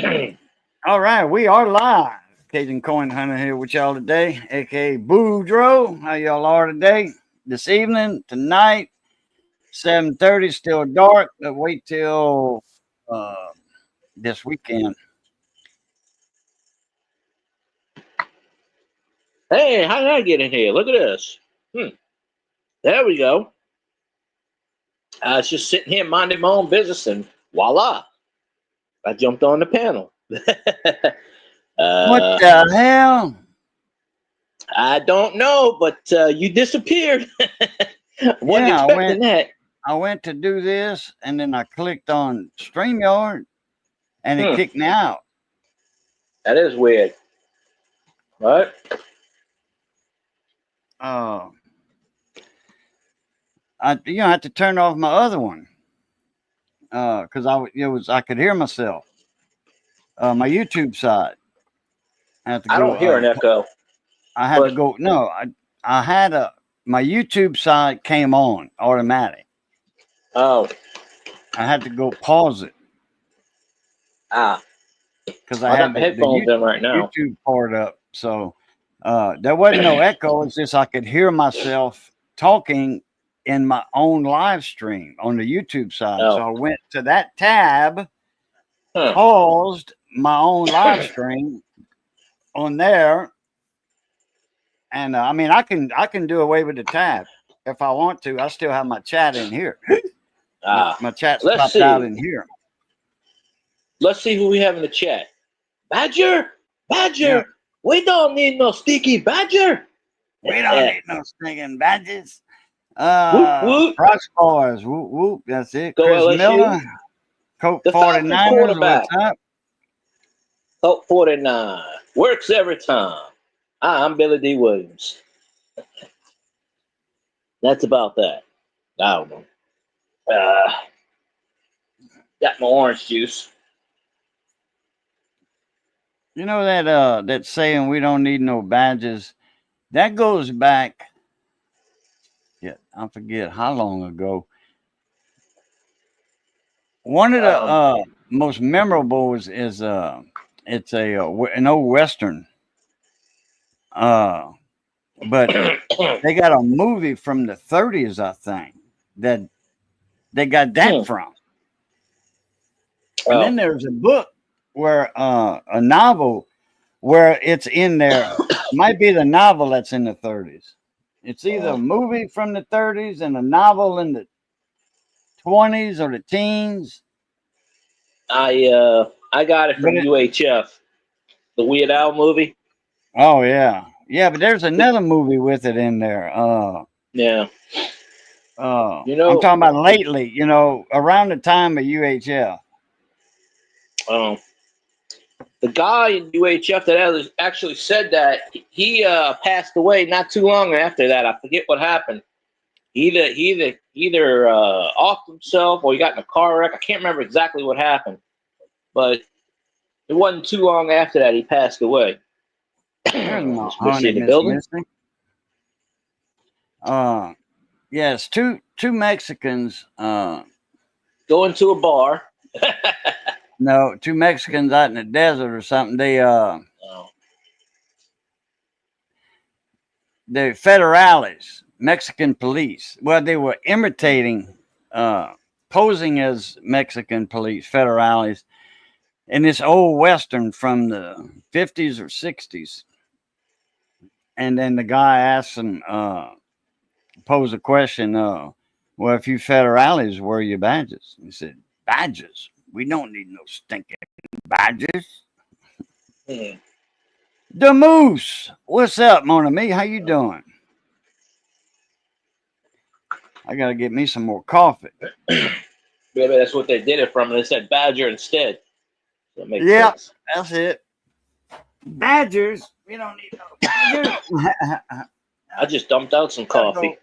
All right, we are live. Cajun Coin Hunter here with y'all today, aka Boudreaux. How y'all are today? This evening, tonight, 7:30, still dark, but wait till uh, this weekend. Hey, how did I get in here? Look at this. Hmm. There we go. I was just sitting here minding my own business, and voila, I jumped on the panel. What uh, the hell? I don't know, but you disappeared. Wasn't Yeah, expecting that. I went to do this, and then I clicked on StreamYard, and it Hmm. kicked me out. That is weird. What? Uh, I had to turn off my other one because I could hear myself. My YouTube side. I had to I go. don't hear an echo, I had to but go. No, I had my YouTube side came on automatic. oh, I had to go pause it ah, because I I got had my the headphones in right now. YouTube part up. So there wasn't no echo. It's just I could hear myself talking in my own live stream on the YouTube side. So Oh, I went to that tab, huh. paused my own live stream on there, and I mean I can do away with the tab if I want to. I still have my chat in here. My Ah, my chat's let's popped out see. in here. Let's see who we have in the chat. Badger, Yeah, Badger. We don't need no sticky Badger. we don't need no stinking badges. Whoop whoop. Prox Boys, whoop whoop. That's it. Go Chris LSU. Miller, Coke The Falcons 49ers. What's quarterback. up? Colt 49. Works every time. Hi, I'm Billy D. Williams. That's about that. I don't know. Uh, got my orange juice. You know that saying we don't need no badges. That goes back. Yeah, I forget how long ago. One of the Um, most memorable is it's an old western. Uh, but they got a movie from the 30s, I think, that they got that from. And oh, then there's a book where a novel where it's in there. Might be the novel that's in the 30s. It's either a movie from the 30s and a novel in the 20s or the teens. I got it But from it, UHF, the Weird Al movie. oh yeah, yeah. But there's another movie with it in there. Yeah, you I'm know, talking about lately. Around the time of UHF. um, the guy in UHF that actually said that he passed away not too long after that. I forget what happened. He either offed himself or he got in a car wreck. I can't remember exactly what happened, but it wasn't too long after that he passed away. There's my Is Chrissy honey, in the Miss building? Missy. Uh, yes, two Mexicans. Going to a bar. No, two Mexicans out in the desert or something. Oh, The federales, Mexican police. Well, they were imitating, posing as Mexican police, federales, in this old western from the 50s or 60s. And then the guy asked them, pose a question, well, if you federales, where are your badges? He said, badges? We don't need no stinking badges. hmm. The Moose, what's up, mon ami? How you doing? I gotta get me some more coffee. Maybe that's what they did it from. They said Badger instead. That makes Yeah, sense. that's it. Badgers. We don't need no badgers. I just dumped out some Gotta go. coffee.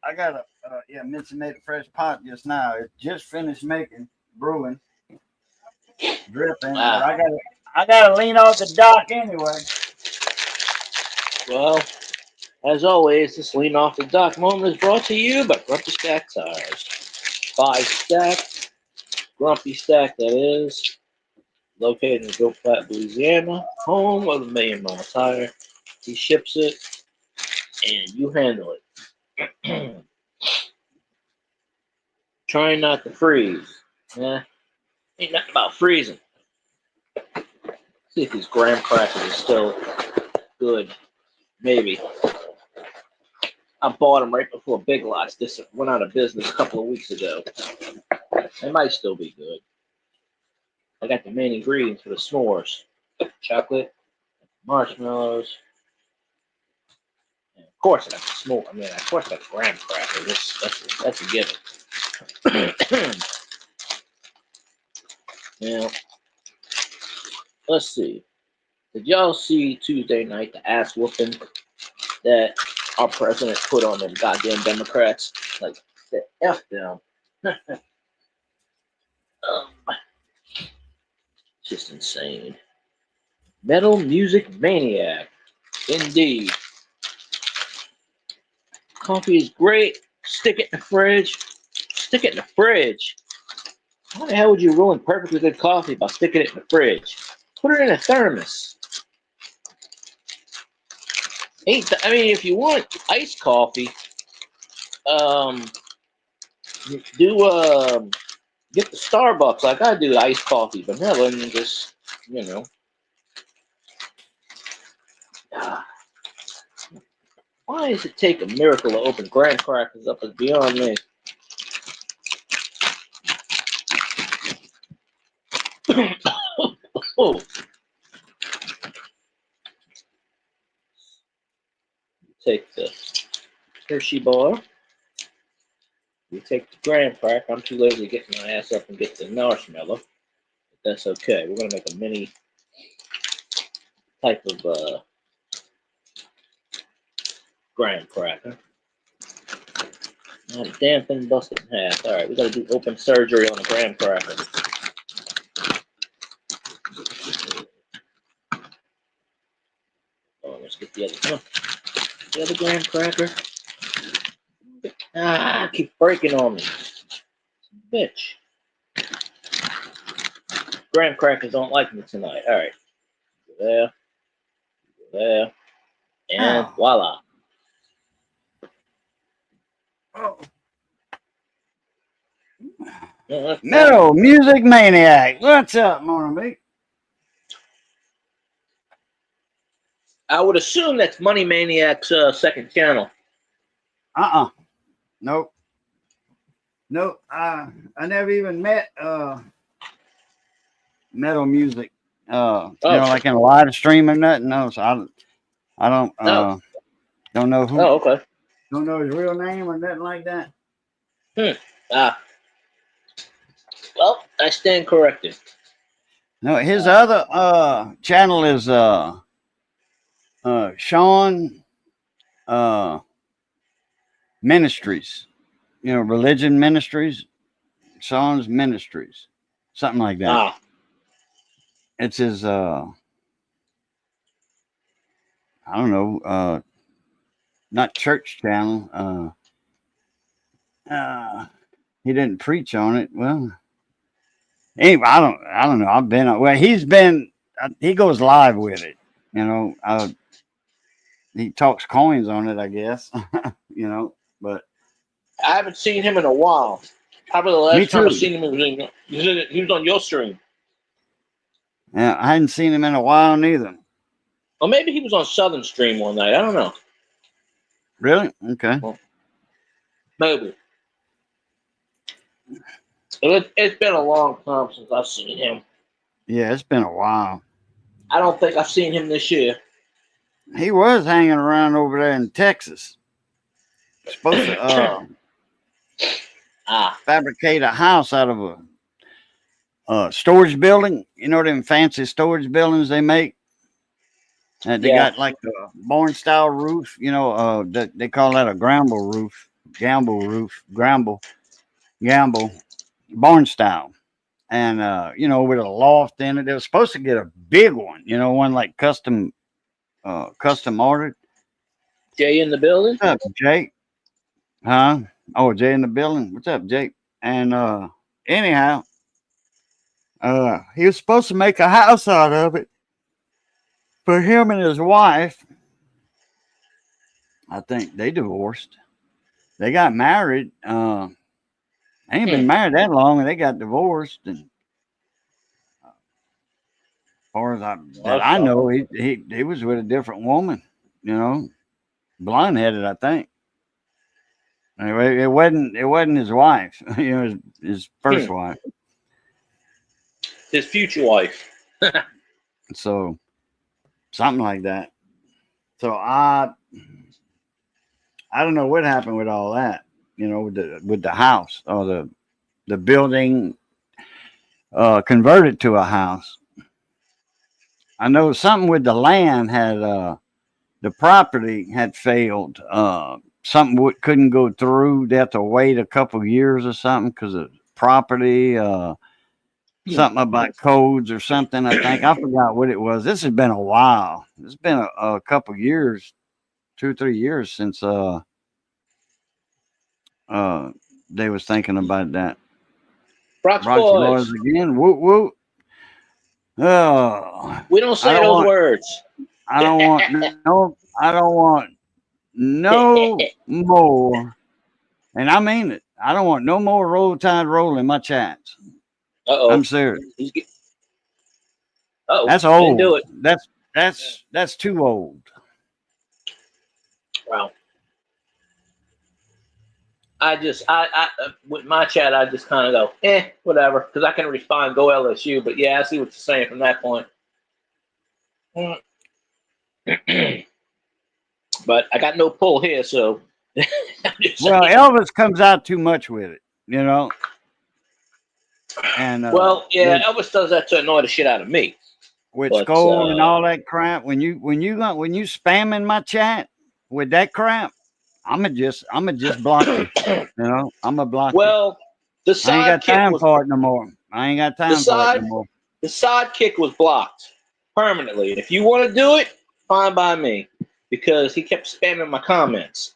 I got a yeah. Mitzi made a fresh pot just now. It just finished making, brewing, dripping. But Ah, I gotta lean off the dock anyway. well, as always, this Lean Off the Dock moment is brought to you by Grumpy Stack Tires. 5 stack, Grumpy Stack, that is. located in Gulf Flat, Louisiana, home of the Million Mile Tire. He ships it, and you handle it. Trying not to freeze. Yeah, ain't nothing about freezing. See if these graham crackers are still good. Maybe. I bought them right before Big Lots. This went out of business a couple of weeks ago. They might still be good. I got the main ingredients for the s'mores: chocolate, marshmallows, and of course I got the smoke. I mean, of course I got the graham cracker. That's a given. Now, let's see. Did y'all see Tuesday night the ass whooping that our president put on them goddamn Democrats? Like, the F them. Just insane. Metal music maniac. Indeed. Coffee is great. Stick it in the fridge. Stick it in the fridge. How the hell would you ruin perfectly good coffee by sticking it in the fridge? Put it in a thermos. I mean, if you want iced coffee, get the Starbucks like I do, iced coffee, vanilla, and just, you know. Why does it take a miracle to open graham crackers up? Is beyond me. Oh. Take the Hershey bar. We take the graham cracker. I'm too lazy to get my ass up and get the marshmallow. But that's okay. We're gonna make a mini type of graham cracker. Now the damn thing busted in half. Alright, we gotta do open surgery on a graham cracker. Oh, let's get the other graham cracker. Keep breaking on me. Bitch. Graham crackers don't like me tonight. Alright. There. There. And voila. Oh. Metal music maniac. What's up, Morning? I would assume that's Money Maniac's second channel. Nope. I never even met metal music. You know, like in a live stream or nothing. No, so I don't don't know who. Oh, okay. Don't know his real name or nothing like that. Well, I stand corrected. No, his other channel is Sean Ministries. You know, religion ministries. Sean's Ministries. Something like that. It's his I don't know, not church channel. He didn't preach on it. Well, anyway, I don't know. I've been well. He goes live with it. You know, he talks coins on it, I guess. You know, but I haven't seen him in a while. Probably the last time I've seen him he was on your stream. Yeah, I hadn't seen him in a while neither. Or maybe he was on Southern Stream one night. I don't know. Really? Okay. Well, maybe. It's been a long time since I've seen him. Yeah, it's been a while. I don't think I've seen him this year. He was hanging around over there in Texas. Supposed to fabricate a house out of a storage building. You know them fancy storage buildings they make? And they got like a barn style roof. You know, they call that a gamble roof. Barn style. And you know, with a loft in it. They were supposed to get a big one, you know, one like custom ordered. Jay in the building? What's up, Jake? Huh? Oh, Jay in the building. What's up, Jake? And anyhow, He was supposed to make a house out of it for him and his wife. I think they divorced. They got married. They ain't been married that long, and they got divorced. And as far as I know, he was with a different woman. You know, blonde headed, I think. Anyway, it wasn't his wife. You know, his first wife. His future wife. So something like that. So I don't know what happened with all that. You know, with the house or the building converted to a house. I know something with the land had the property had failed. Something couldn't go through. They had to wait a couple of years or something because of property. Something about codes or something. I think I forgot what it was. This has been a while. It's been a couple of years, 2 or 3 years since they was thinking about that. Brock's Boys Boys again. Whoop whoop. Oh, We don't say those words. I don't want no. I don't want no more. And I mean it. I don't want no more Roll Tide roll in my chats. I'm serious. That's old. Do it. That's too old. Wow. I with my chat, I just kind of go, whatever, because I can respond, go LSU. But yeah, I see what you're saying from that point. But I got no pull here, so. Well, Elvis comes out too much with it, you know. And Elvis does that to annoy the shit out of me. With Skull and all that crap. When you spamming my chat with that crap, I'ma just block you. You know, I'ma block you. Well, the sidekick I ain't got time for it no more. I ain't got time for it no more. The sidekick was blocked permanently. If you want to do it, fine by me, because he kept spamming my comments.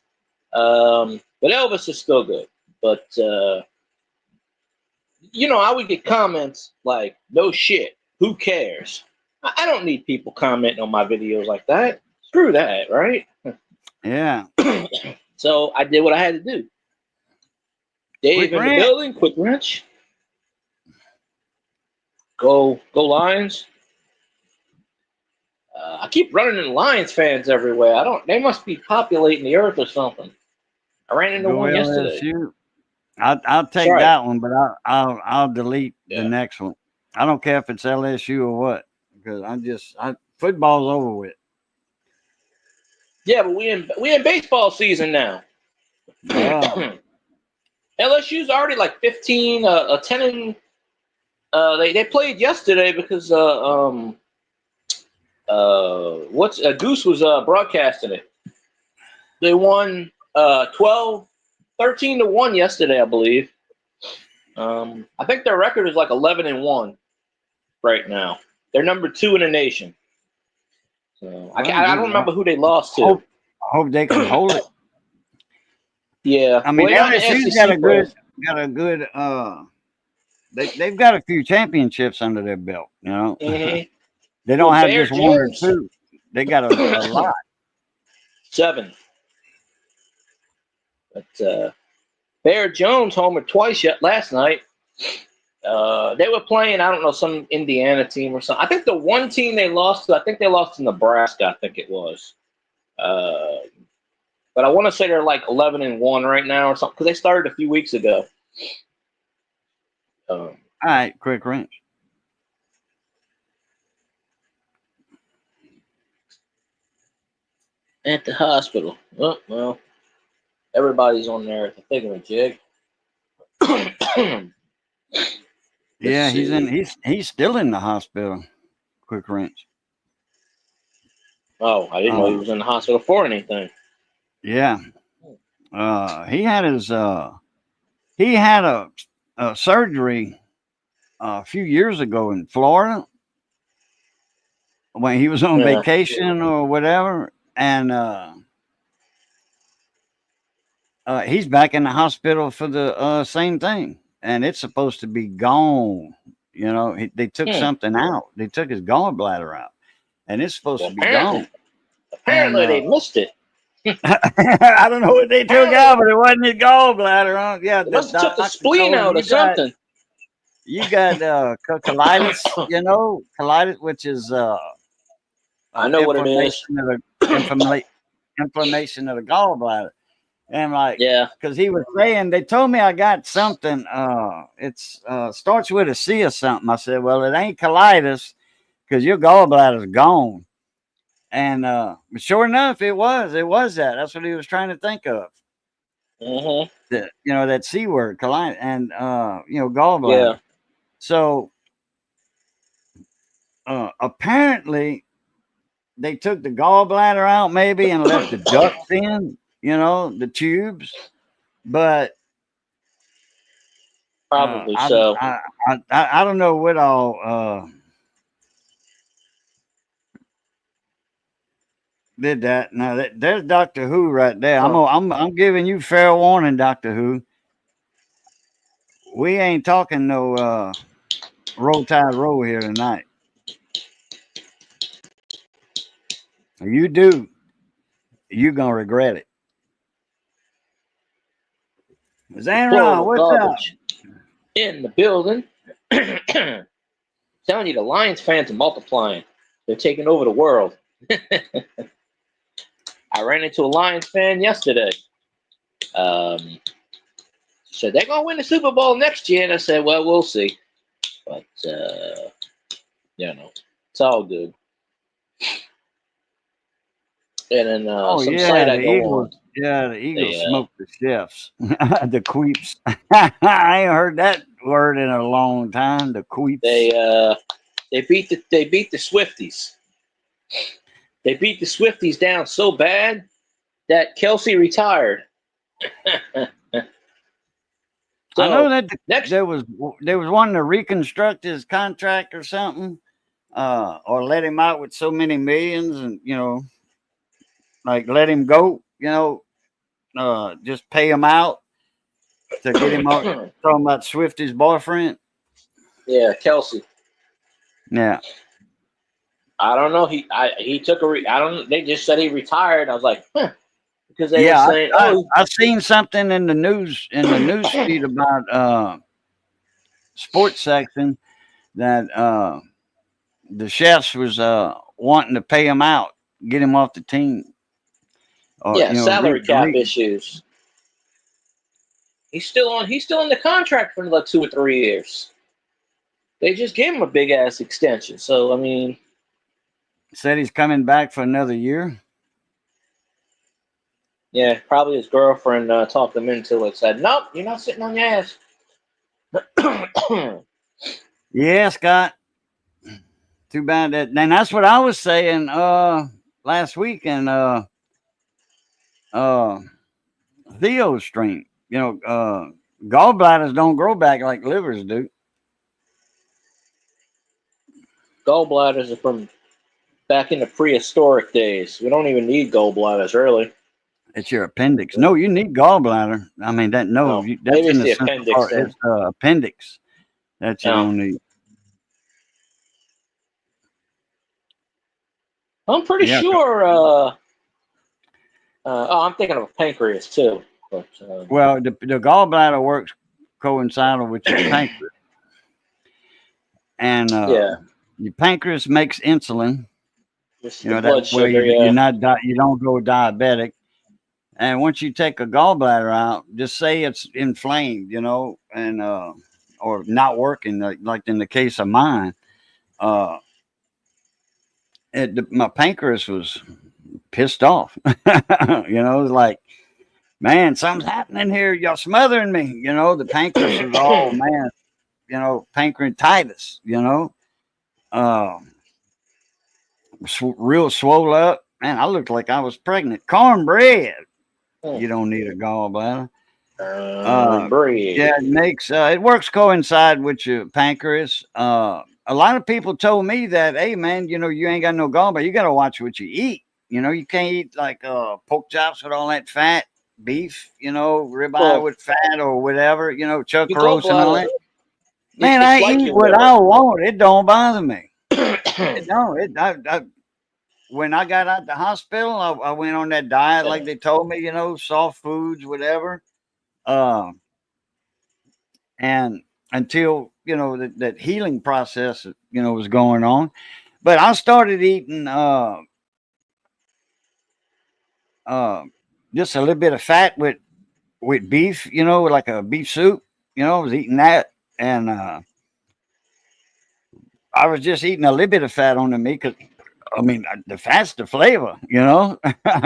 But Elvis is still good. But I would get comments like, "No shit, who cares?" I don't need people commenting on my videos like that. Screw that, right? Yeah. So I did what I had to do. Dave in the building, quick wrench. Go Lions. I keep running into Lions fans everywhere. They must be populating the earth or something. I ran into one yesterday. I'll take that one, but I'll delete the next one. I don't care if it's LSU or what, because football's over with. Yeah, but we in baseball season now. LSU's already like 15, 10 and they played yesterday because Goose was broadcasting it. They won 13-1 yesterday, I believe. I think their record is like 11-1 right now. They're number 2 in the nation. So I don't remember who they lost to. I hope they can hold it. Yeah, I mean, LSU's got a good. They've got a few championships under their belt. You know, they don't have just one or two. They got a lot. 7. But Bear Jones homered twice last night. They were playing, I don't know, some Indiana team or something. I think the one team they lost to, I think they lost to Nebraska, I think it was. But I want to say they're like 11-1 right now or something, because they started a few weeks ago. All right, quick wrench. At the hospital. Oh, well, everybody's on there at the thingamajig. Yeah, he's still in the hospital. Quick wrench. Oh, I didn't know he was in the hospital for anything. Yeah. He had a surgery a few years ago in Florida when he was on vacation or whatever, and he's back in the hospital for the same thing, and it's supposed to be gone, You know, they took something out. They took his gallbladder out, and it's supposed Well, to be gone. And apparently they missed it. I don't know what they took out, but it wasn't his gallbladder. Huh? Yeah, They the must have took the doctor spleen told him out or something. you got colitis. You know, colitis, which is I know what it is. inflammation of the gallbladder. And like, Yeah. because he was saying, they told me I got something. It's starts with a C or something. I said, well, it ain't colitis because your gallbladder's gone. And but sure enough, it was that. That's what he was trying to think of. Mm-hmm. That C word, colitis, and gallbladder. Yeah. So apparently they took the gallbladder out maybe and left the ducts in, the tubes. But Probably so. I don't know what all did that. Now there's Doctor Who right there. I'm giving you fair warning, Doctor Who. We ain't talking no roll tide roll here tonight. You do, you gonna regret it. Zanron, what's garbage in the building. Telling you, the Lions fans are multiplying. They're taking over the world. I ran into a Lions fan yesterday. She said they're gonna win the Super Bowl next year, and I said, "Well, we'll see." But it's all good. And then some site I go on. Yeah, the Eagles smoked the chefs, the queeps. I ain't heard that word in a long time. The queeps. They beat the Swifties. They beat the Swifties down so bad that Kelsey retired. So I know that there was wanting to reconstruct his contract or something, or let him out with so many millions, and like let him go. Just pay him out to get him out. Talking about Swifty's boyfriend. Yeah, Kelsey. Yeah. I don't know. He took I don't. They just said he retired. I was like, huh. Because they were saying, I've seen something in the news feed about sports section that the chefs was wanting to pay him out, get him off the team. Or, salary cap issues. He's still in the contract for another 2 or 3 years. They just gave him a big ass extension. So I mean, said he's coming back for another year. Yeah, probably his girlfriend talked him into it. Said, "Nope, you're not sitting on your ass." Yeah, Scott. Too bad that. And that's what I was saying last week in Theo's stream. Gallbladders don't grow back like livers do. Gallbladders are from back in the prehistoric days. We don't even need gallbladders, really. It's your appendix. No, you need gallbladder. I mean, that's maybe in the appendix. Part. It's appendix that you don't need. I'm pretty sure. I'm thinking of a pancreas too. But, well, the gallbladder works coincidal with your pancreas, and your pancreas makes insulin. Blood sugar, you're not you don't go diabetic. And once you take a gallbladder out, just say it's inflamed, and or not working, like in the case of mine, my pancreas was pissed off. It was like, man, something's happening here. Y'all smothering me. The pancreas was all, man, pancreatitis. Real swole up. Man, I looked like I was pregnant. Cornbread. You don't need a gallbladder. Yeah, it makes it works coincide with your pancreas. A lot of people told me that, hey man, you ain't got no gallbladder. You got to watch what you eat. You can't eat like pork chops with all that fat, beef, ribeye with fat or whatever. Chuck roast and all that. Man, It's I like eat your what liver. I want. It don't bother me. It don't. When I got out the hospital, I went on that diet like they told me, soft foods, whatever. And until, that healing process, was going on. But I started eating just a little bit of fat with beef, like a beef soup. I was eating that. And I was just eating a little bit of fat on the meat because, the fat's the flavor,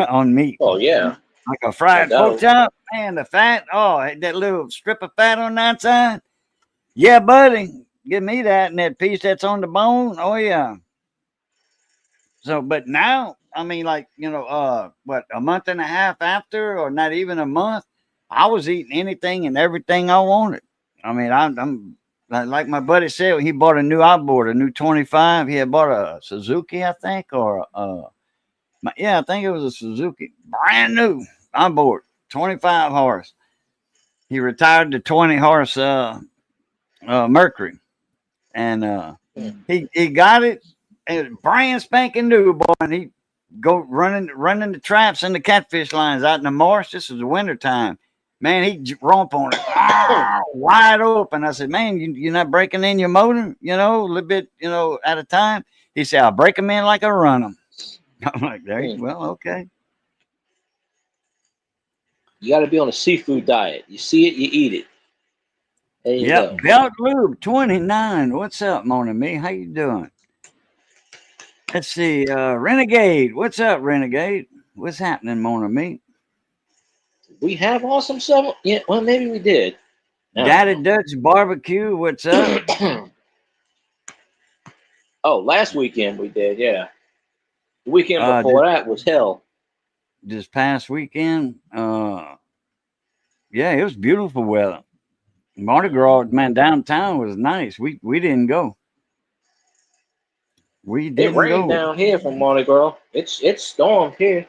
on meat. Oh yeah, Like a no fried pork doubt. chop, man, the fat, that little strip of fat on that side. Yeah, buddy, give me that and that piece that's on the bone. Oh, yeah. So, but now, what, a month and a half after, or not even a month, I was eating anything and everything I wanted. I'm like my buddy said, he bought a new outboard, a new 25. He had bought a Suzuki, I think, or yeah, I think it was a Suzuki, brand new outboard, 25 horse. He retired the 20 horse Mercury, and Mm. he got it, and brand spanking new, boy. And he go running the traps and the catfish lines out in the marsh. This is the winter time. Man, he romp on it, wide open. I said, man, you're not breaking in your motor, a little bit, at a time. He said, I'll break them in like I run them. I'm like, there, Mm. well, okay. You got to be on a seafood diet. You see it, you eat it. There you Yep, go. Belt Lube 29. What's up, Mona Me? How you doing? Let's see, Renegade. What's up, Renegade? What's happening, Mona Me? We have awesome stuff. Yeah, well, maybe we did. I Daddy don't Dutch Barbecue. What's up? know. Oh, last weekend we did. Yeah, the weekend This, before that was hell. this past weekend, yeah, it was beautiful weather. Mardi Gras, man, downtown was nice. We didn't go. We It didn't rained go. down here from Mardi Gras. It's stormed here.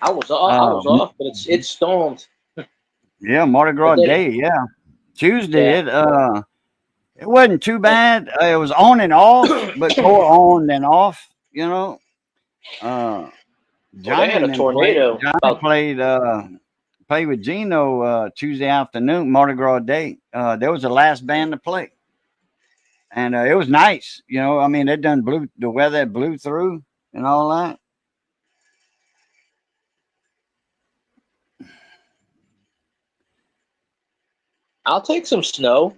I was Um, off, but it's stormed. yeah, Mardi But Gras then, Day. Yeah, Tuesday. yeah, It wasn't too oh, bad. It was on and off, but more on than off. Uh, they Johnny had a and them played. tornado. Johnny About played with Gino Tuesday afternoon, Mardi Gras Day. There was the last band to play, and it was nice. They done blew the weather blew through and all that. I'll take some snow.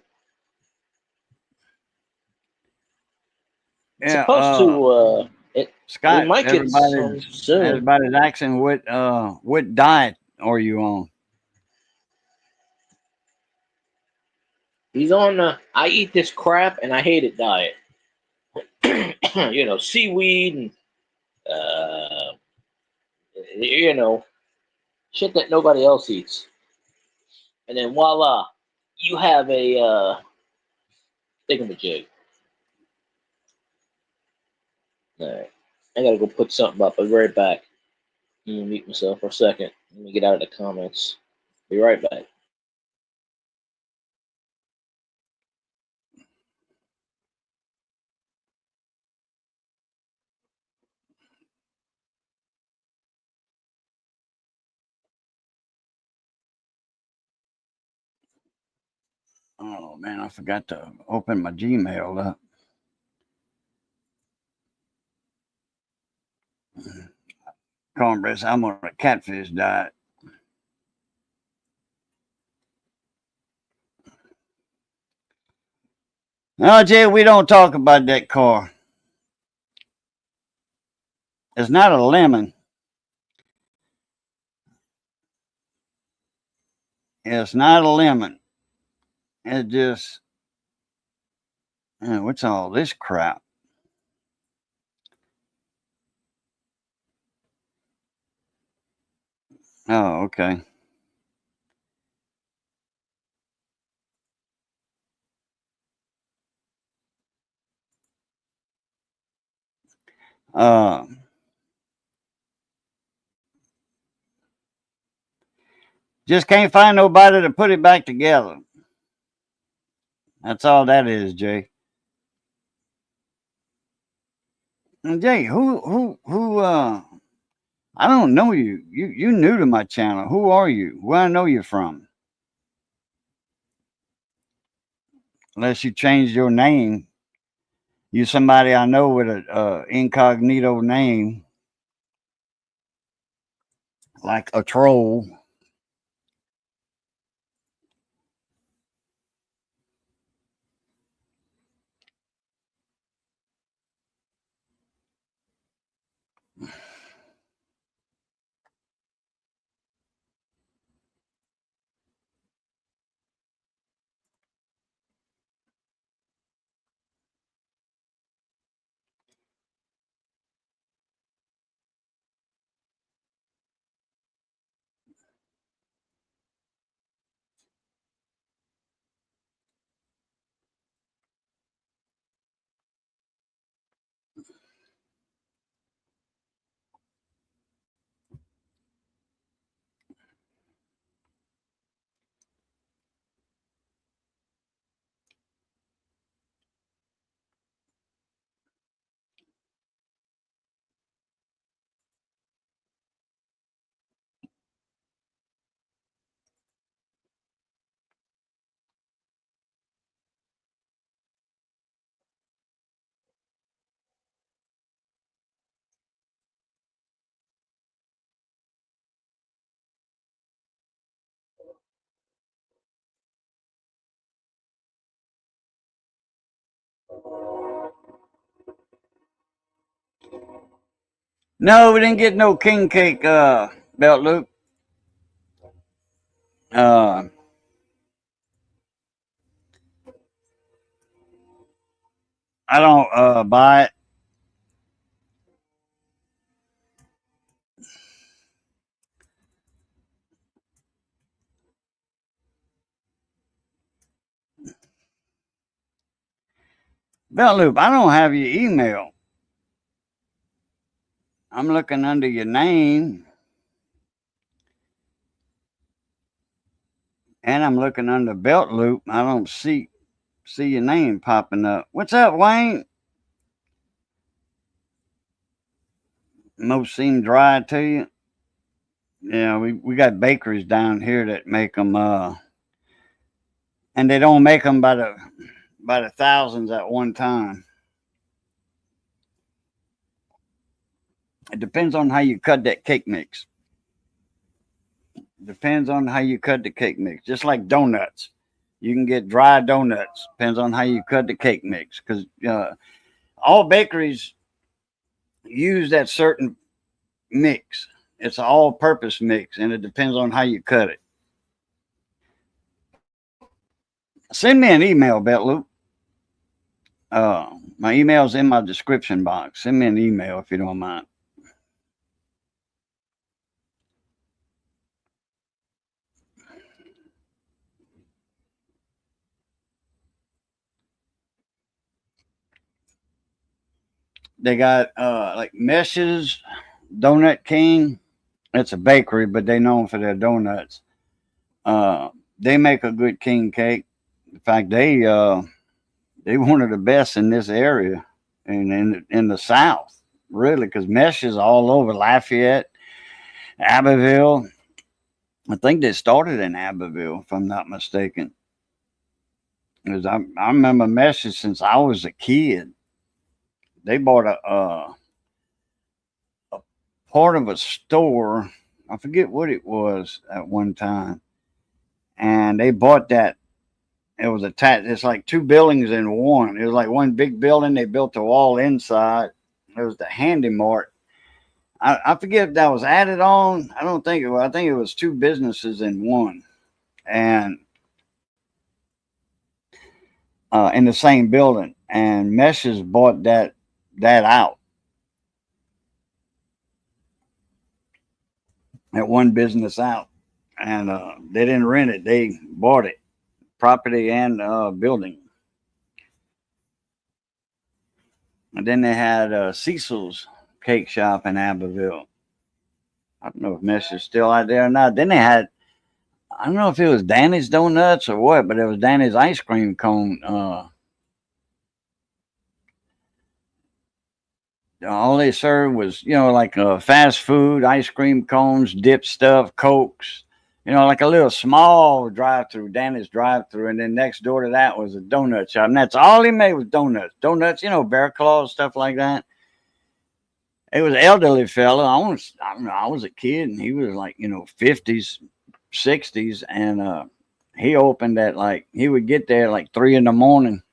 It's Yeah, supposed to. We Scott. might get some Everybody's soon. everybody's asking what diet are you on? He's on the I eat this crap and I hate it diet. Seaweed and uh, you know, shit that nobody else eats. And then voila, you have a thingamajig. All right, I gotta go put something up. I'll be right back. I'm gonna mute myself for a second. Let me get out of the comments. Be right back. Oh man, I forgot to open my Gmail up. Cornbread. I'm on a catfish diet. No, Jay, we don't talk about that car. It's not a lemon. It's not a lemon. It just, what's all this crap? Oh, okay. Uh, just can't find nobody to put it back together. That's all that is, Jay. And Jay, who? I don't know you. You new to my channel. Who are you? Where I know you from? Unless you changed your name, you somebody I know with a incognito name, like a troll. No, we didn't get no king cake, belt loop. Uh, I don't buy it. Belt loop, I don't have your email. I'm looking under your name, and I'm looking under belt loop. I don't see your name popping up. What's up, Wayne? Most seem dry to you. Yeah, we got bakeries down here that make them, and they don't make them by the thousands at one time. It depends on how you cut that cake mix. Depends on how you cut the cake mix. Just like donuts, you can get dry donuts. Depends on how you cut the cake mix, because all bakeries use that certain mix. It's an all-purpose mix, and it depends on how you cut it. Send me an email, Betloop. My email's in my description box. Send me an email if you don't mind. They got like Meshes, Donut King. It's a bakery, but they known for their donuts. They make a good king cake. In fact, they one of the best in this area and in the South, really, because Meshes all over Lafayette, Abbeville. I think they started in Abbeville, if I'm not mistaken. Because I remember Meshes since I was a kid. They bought a part of a store. I forget what it was at one time, and they bought that. It was attached. It's like two buildings in one. It was like one big building. They built the wall inside. It was the Handy Mart. I forget if that was added on. I don't think it was. I think it was two businesses in one, and in the same building. And Meshes bought that out. That one business out, and they didn't rent it; they bought it, property and building. And then they had Cecil's Cake Shop in Abbeville. I don't know if Mesh is still out there or not. Then they had I don't know if it was Danny's Donuts or what, but it was Danny's ice cream cone. All they served was, like fast food, ice cream cones, dip stuff, Cokes, like a little small drive through, Danny's drive through. And then next door to that was a donut shop. And that's all he made was donuts. Donuts, bear claws, stuff like that. It was an elderly fella. I don't know, I was a kid and he was like, 50s, 60s. And he opened at he would get there at like 3 a.m,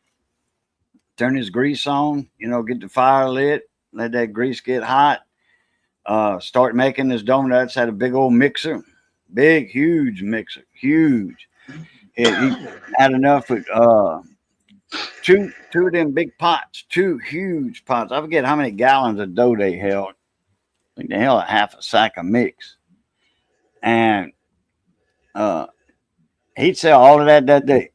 turn his grease on, get the fire lit, let that grease get hot, start making his donuts. Had a big old mixer, big, huge mixer, huge. He had enough with two of them big pots, two huge pots. I forget how many gallons of dough they held. I think they held a half a sack of mix. And he'd sell all of that day.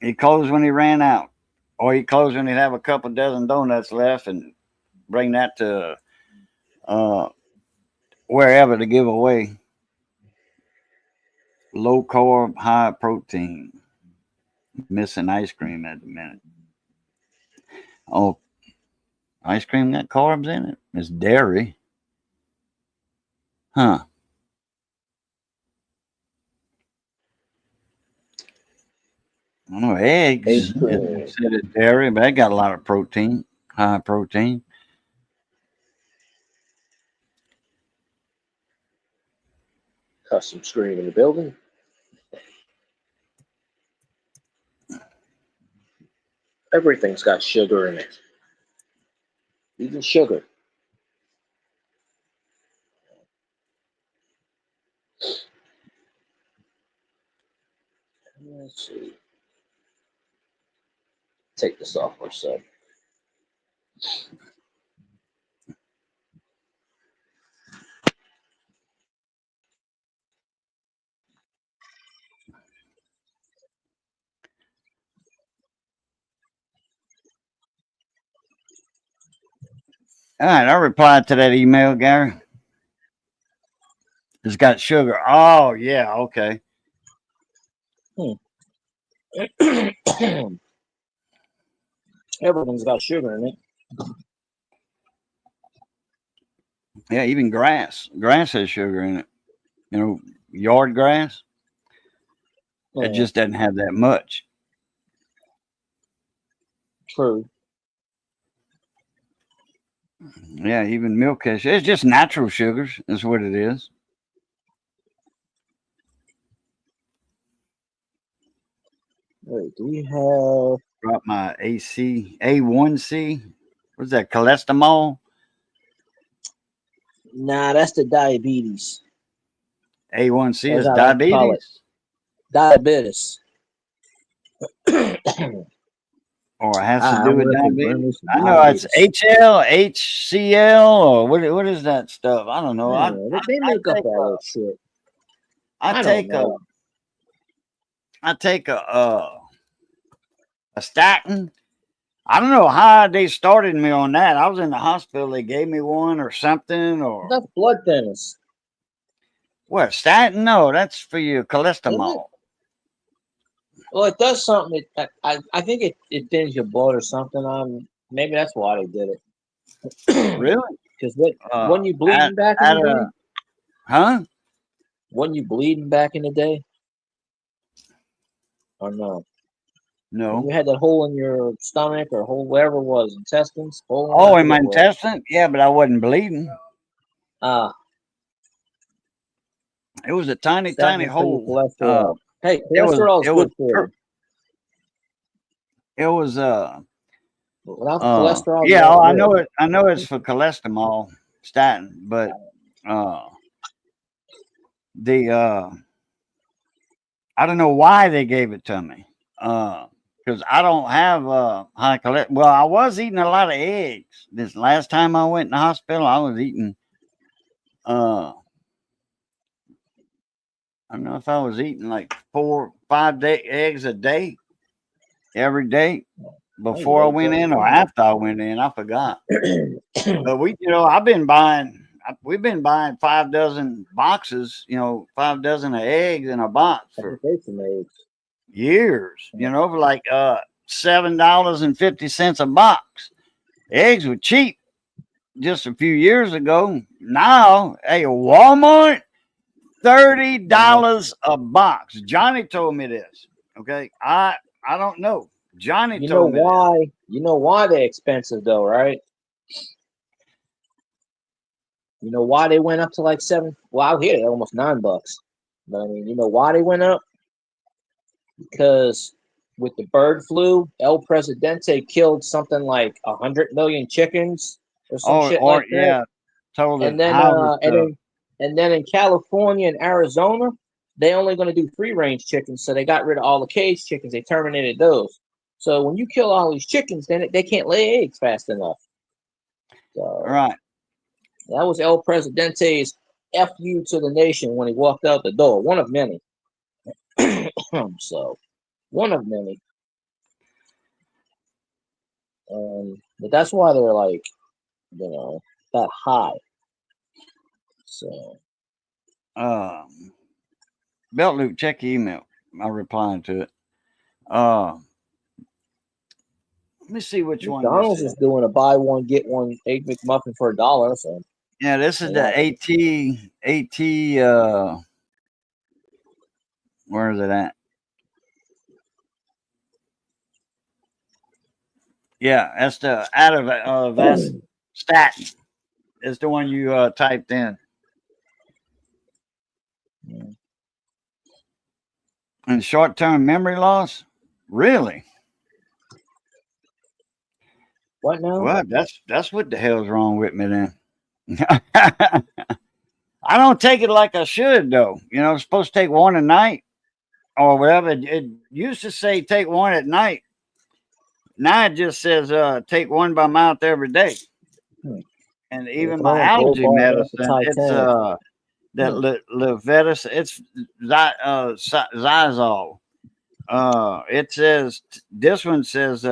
He closed when he ran out, or he closed when he'd have a couple dozen donuts left and bring that to wherever to give away. Low carb, high protein. Missing ice cream at the minute. Oh, ice cream got carbs in it? It's dairy. Huh. I don't know, eggs. It said it's dairy, but that got a lot of protein, high protein. Custom screen in the building. Everything's got sugar in it. Even sugar. Let's see. Take this off for a sec. All right, I replied to that email, Gary. It's got sugar. Oh, yeah, okay. Everything's got sugar in it. Yeah, even grass. Grass has sugar in it. Yard grass. It just doesn't have that much. True. Yeah, even milk has sugar. It's just natural sugars. That's what it is. Wait, do we have... Drop my A1C. What's that, cholesterol? Nah, that's the diabetes. A1C is That's how they call it. diabetes? Diabetes. Or it has to do with diabetes? I know diabetes. it's HL, HCL, or what is that stuff? I don't know. Yeah, they make up all that shit. I take a statin. I don't know how they started me on that. I was in the hospital. They gave me one or something. Or that's blood thinners. What, statin? No, that's for your cholesterol. Well, it does something. I think it thins your blood or something. Maybe that's why they did it. Really? Because when you bleeding back in the day? Huh? When you bleeding back in the day? Or no? No. When you had that hole in your stomach or hole wherever it was, intestines? Oh, in my intestine? Yeah, but I wasn't bleeding. It was a tiny hole. Cholesterol. Hey, cholesterol is good for you. It was without the cholesterol. Yeah, I know it. I know it's for cholesterol, statin, but I don't know why they gave it to me. Because I don't have high cholesterol. Well, I was eating a lot of eggs. This last time I went in the hospital, I was eating. I don't know if I was eating like 4 or 5 eggs a day, every day, before I went in or after I went in. I forgot. But I've been buying we've been buying 5 dozen boxes, 5 dozen of eggs in a box for years, for like $7.50 a box. Eggs were cheap just a few years ago. Now, hey, Walmart, $30 a box. Johnny told me this. Okay, I don't know. Johnny You know told me why? this. You know why they're expensive though, right? You know why they went up to like seven? Well, out here they're almost $9. But I mean, you know why they went up? Because with the bird flu, El Presidente killed something like 100 million chickens or some Oh, shit like or that. yeah, told And it then, how in California and Arizona, they only going to do free range chickens, so they got rid of all the cage chickens. They terminated those. So when you kill all these chickens, then they can't lay eggs fast enough. So right. that was El Presidente's fu to the nation when he walked out the door. One of many. So one of many. But that's why they're like, that high. So Belt Loop, check your email. I'm replying to it. Let me see which one McDonald's this is is. doing a buy one get one egg McMuffin for $1. So Yeah, this is the AT. Where is it at? Yeah, that's the out of that's statin. It's the one you typed in. And short-term memory loss? Really? What now? Well, that's what the hell's wrong with me then. I don't take it like I should though. I'm supposed to take one a night or whatever. It used to say take one at night. Now it just says take one by mouth every day. And even my allergy medicine, it's that Levetis, it's Zizol. It says this one says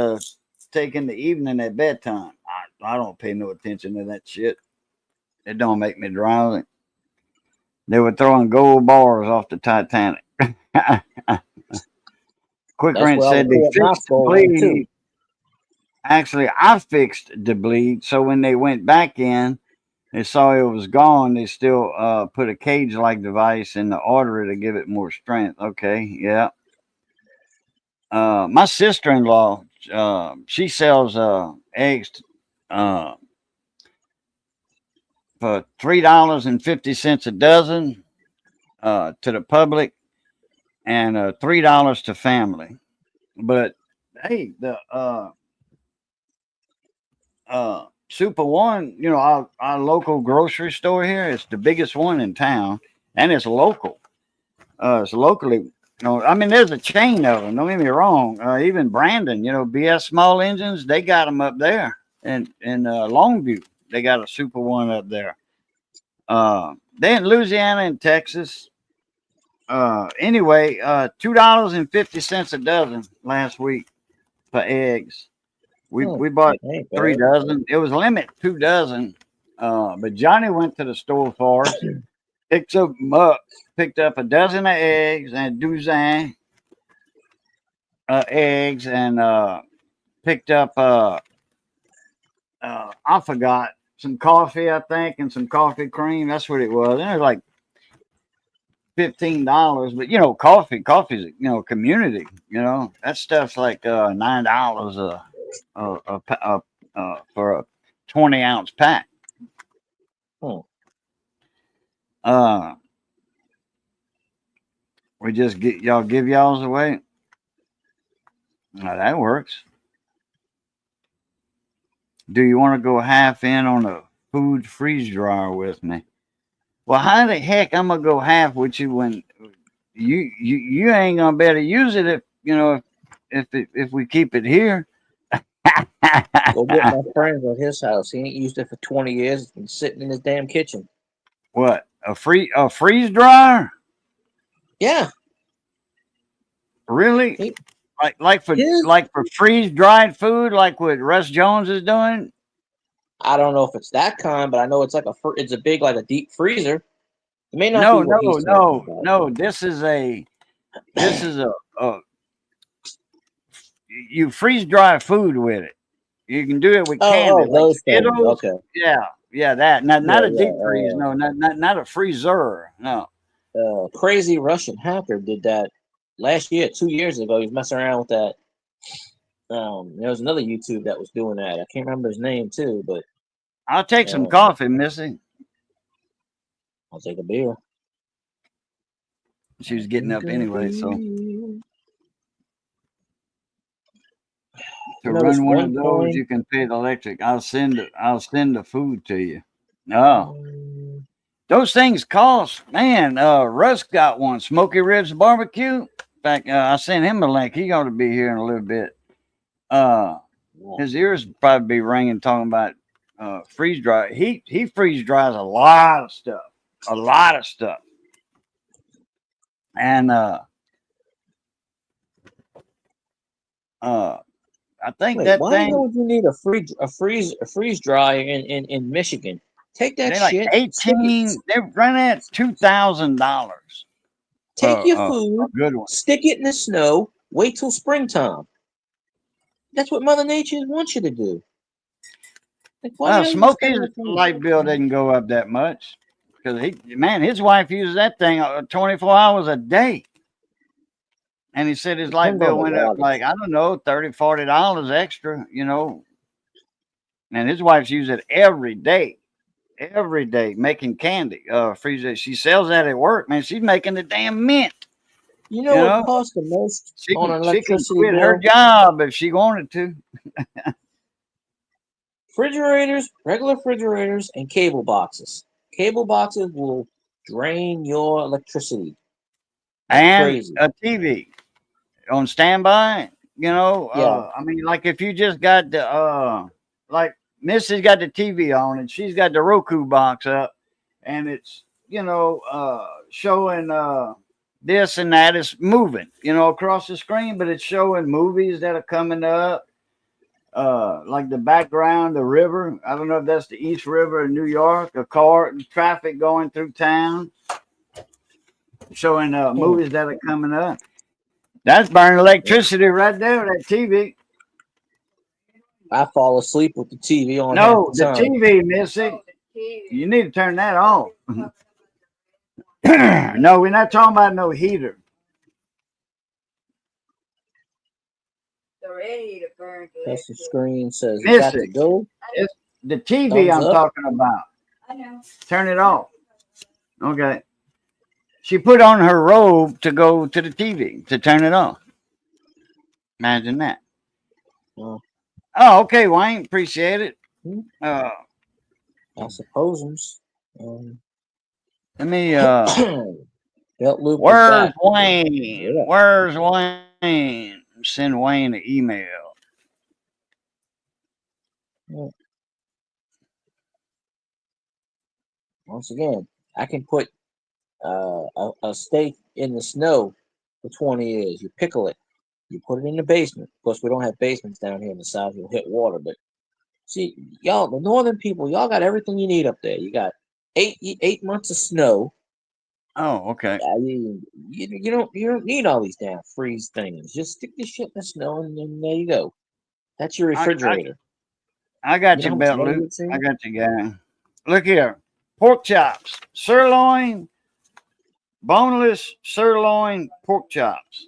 take in the evening at bedtime. I don't pay no attention to that shit. It don't make me drowsy. They were throwing gold bars off the Titanic. Quick Ranch said they fixed the bleed. Actually, I fixed the bleed. So when they went back in, they saw it was gone. They still put a cage-like device in the artery to give it more strength. Okay, yeah. My sister-in-law, she sells eggs for $3.50 a dozen to the public and $3 to family. But hey, the Super One, our local grocery store here, it's the biggest one in town, and it's local. It's locally. I mean, there's a chain of them. Don't get me wrong. Even Brandon, BS Small Engines, they got them up there, and in Longview, they got a Super One up there. They in Louisiana and Texas. Anyway, $2.50 a dozen last week for eggs. We bought 3 dozen. It was limit 2 dozen. But Johnny went to the store for us, picked up a dozen of eggs and a dozen eggs, and picked up I forgot, some coffee, I think, and some coffee cream. That's what it was. And it was like $15, but coffee's community. That stuff's like $9 for a 20-ounce pack. We just give y'all's away. Now that works. Do you want to go half in on a food freeze dryer with me? Well, how the heck I'm gonna go half with you when you ain't gonna be able to use it if we keep it here. Go get my friend at his house. He ain't used it for 20 years. It's been sitting in his damn kitchen. What, a freeze dryer? Yeah. Really? Like for freeze dried food, like what Russ Jones is doing? I don't know if it's that kind, but I know it's like it's a big, like a deep freezer. It may not be No, what no, he's talking no, about. no. This is a you freeze dry food with it. You can do it with candy, Oh, like those things. Skittles. Okay. Yeah, yeah, that. Not Yeah, a deep freeze. yeah. No, not a freezer. No. Crazy Russian hacker did that last year, 2 years ago. He was messing around with that. There was another YouTube that was doing that. I can't remember his name too, but I'll take some um, coffee, Missy. I'll take a beer. She was getting up anyway, so You to this run one one of those, coin. you can pay the electric. I'll send the food to you. Oh, those things cost, man. Russ got one, Smoky Ribs Barbecue. In fact, I sent him a link. He ought to be here in a little bit. His ears probably be ringing talking about freeze dry. He freeze dries a lot of stuff, and I think Wait, that why the hell thing would you need a freeze dryer in Michigan? Take that they like shit, stick it, 18. They run at $2,000. take your A food, good one. stick it in the snow, wait till springtime. That's what Mother Nature wants you to do. Like, why the hell you Smokey's spend that time? light bill didn't go up that much because his wife uses that thing 24 hours a day. And he said his light Depends on bill the went up like, wattage. I don't know, $30, $40 extra, And his wife's use it every day, making candy. Freezer. She sells that at work, man. She's making the damn mint. You know You what know, costs the most on an she can electricity quit her bill? job if she wanted to. Refrigerators, regular refrigerators, and cable boxes. Cable boxes will drain your electricity like And crazy. a TV on standby. Yeah. I mean, like if you just got the like Missy's got the TV on and she's got the Roku box up, and it's showing this and that. It's moving, across the screen, but it's showing movies that are coming up. Like the background, the river. I don't know if that's the East River in New York, a car, traffic going through town, showing Hmm. movies that are coming up. That's burning electricity right there, that TV. I fall asleep with the TV on half No, the the time. TV, Missy. You need to turn that off. No, we're not talking about no heater. That's the screen says it got to Missy, go. it's the TV Thumbs I'm up. talking about. Turn it off. Okay. She put on her robe to go to the TV to turn it off. Imagine that. Uh, Oh, okay, Wayne. Appreciate it. Uh, I suppose. Um, let me. Belt loop is Where's back. Wayne? Yeah. Where's Wayne? Send Wayne an email. Once again, I can put a steak in the snow for 20 years. You pickle it. You put it in the basement. Of course, we don't have basements down here in the south. You'll hit water, but see, y'all, the northern people, y'all got everything you need up there. You got 8 months of snow. Oh, okay. You don't need all these damn freeze things. Just stick this shit in the snow, and then there you go. That's your I, I, refrigerator. I got You know you, how much Belt money Loop. it's in? I got you, guy. Look here. Pork chops. Sirloin. Boneless sirloin pork chops.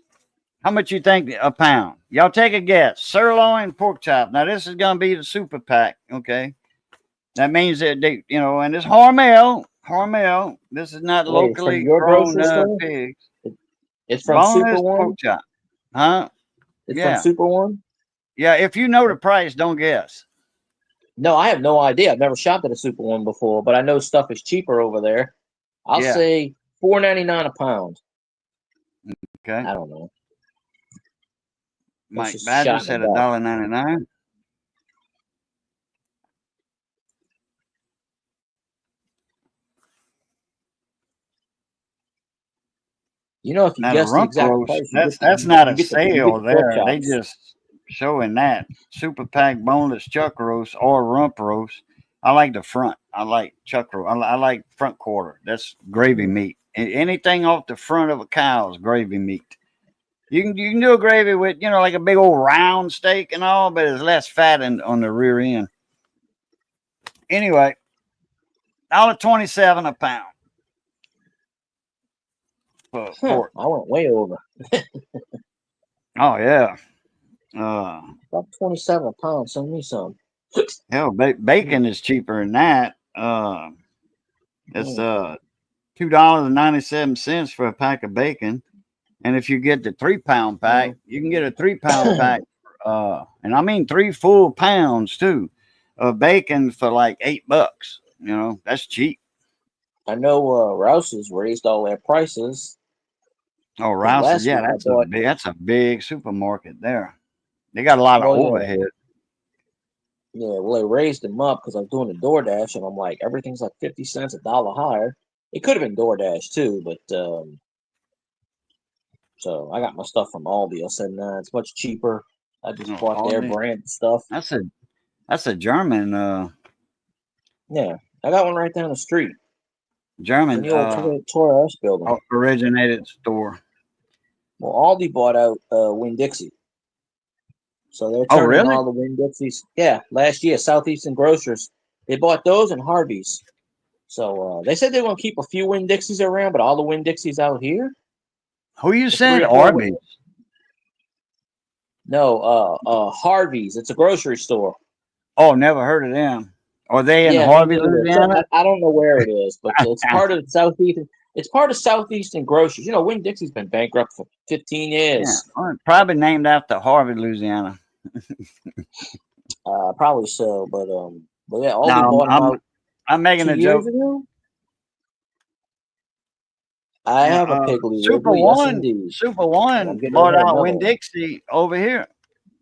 How much you think a pound? Y'all take a guess. Sirloin pork chop. Now, this is going to be the super pack, okay? That means that and it's Hormel. Hormel. This is not Wait, it's from locally your grown grocery store? pigs. It's from Super Boneless pork One? chop. Huh? It's from Yeah. Super One? Yeah, if you know the price, don't guess. No, I have no idea. I've never shopped at a Super One before, but I know stuff is cheaper over there. I'll Yeah. say $4.99 a pound. Okay. I don't know. That's Mike just a Badger shot in said the dark. $1.99. You know, if you Now the guess the rump exact roast, price, that's not a you get sale the pork there. They chops. just showing that super pack boneless chuck roast or rump roast I like the front. I like chuck roll. I like front quarter. That's gravy Mm. meat. Anything off the front of a cow is gravy meat. You can do a gravy with like a big old round steak and all, but it's less fat on the rear end. Anyway, $1.27 a pound for Huh. pork. I went way over. Oh yeah. Uh, About 27 a pound. Send me some. hell, Mm. bacon is cheaper than that. It's Mm. $2.97 for a pack of bacon, and if you get the 3 pound pack, Mm. you can get a 3 pound pack. And I mean 3 full pounds too, of bacon for like $8. That's cheap. I know Rouse's raised all their prices Oh, because Rouse's, last yeah, week I bought. that's a big supermarket there. They got a lot of Well, yeah, overhead. yeah. Well, they raised them up because I was doing the DoorDash, and I'm like, everything's like 50 cents, a dollar higher. It could have been DoorDash too, but so I got my stuff from Aldi. I said, nah, it's much cheaper. I just Oh, bought their Aldi. brand stuff. That's a that's a German Yeah, I got one right down the street in German the old Toys S building. originated store. Well, Aldi bought out Winn Dixie, so they're Oh, turning really? all the Winn Dixies. Yeah, last year, Southeastern Grocers, they bought those and Harvey's. So they said they want to keep a few Winn Dixies around, but all the Winn Dixies out here, Who you the three said? or four. Arby's. No, Harvey's. It's a grocery store. Oh, never heard of them. Are they in Yeah, me Harvey, neither. So Louisiana? I don't know where it is, but it's part of the Southeastern. It's part of Southeastern Grocers. You know, Winn Dixie's been bankrupt for 15 Yeah, years. probably named after Harvey, Louisiana. Probably so, but yeah, No, Aldi bought them out I'm making two a years joke. ago. I Yeah, have a Piggly Wiggly, yes indeed. Super And I'm One getting ready bought to have out another Winn one. Dixie over here.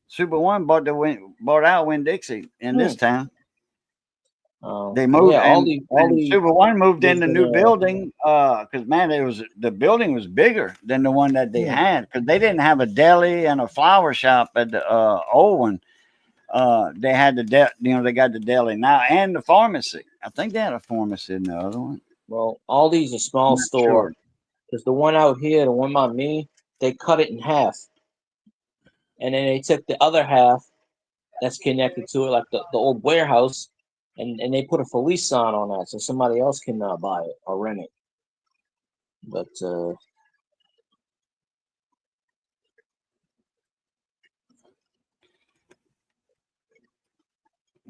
Super One bought out Winn Dixie in Hmm. this town. They Well, moved yeah, and Aldi Super One moved in lives the in new building because man, the building was bigger than the one that they hmm. had because they didn't have a deli and a flower shop at the old one. They had they got the deli now and the pharmacy. I think they had a pharmacy in the other one. Well, Aldi's a I'm small not store sure. because the one out here, the one by me, they cut it in half, and then they took the other half that's connected to it, like the old warehouse, and they put a for lease sign on that so somebody else can buy it or rent it. But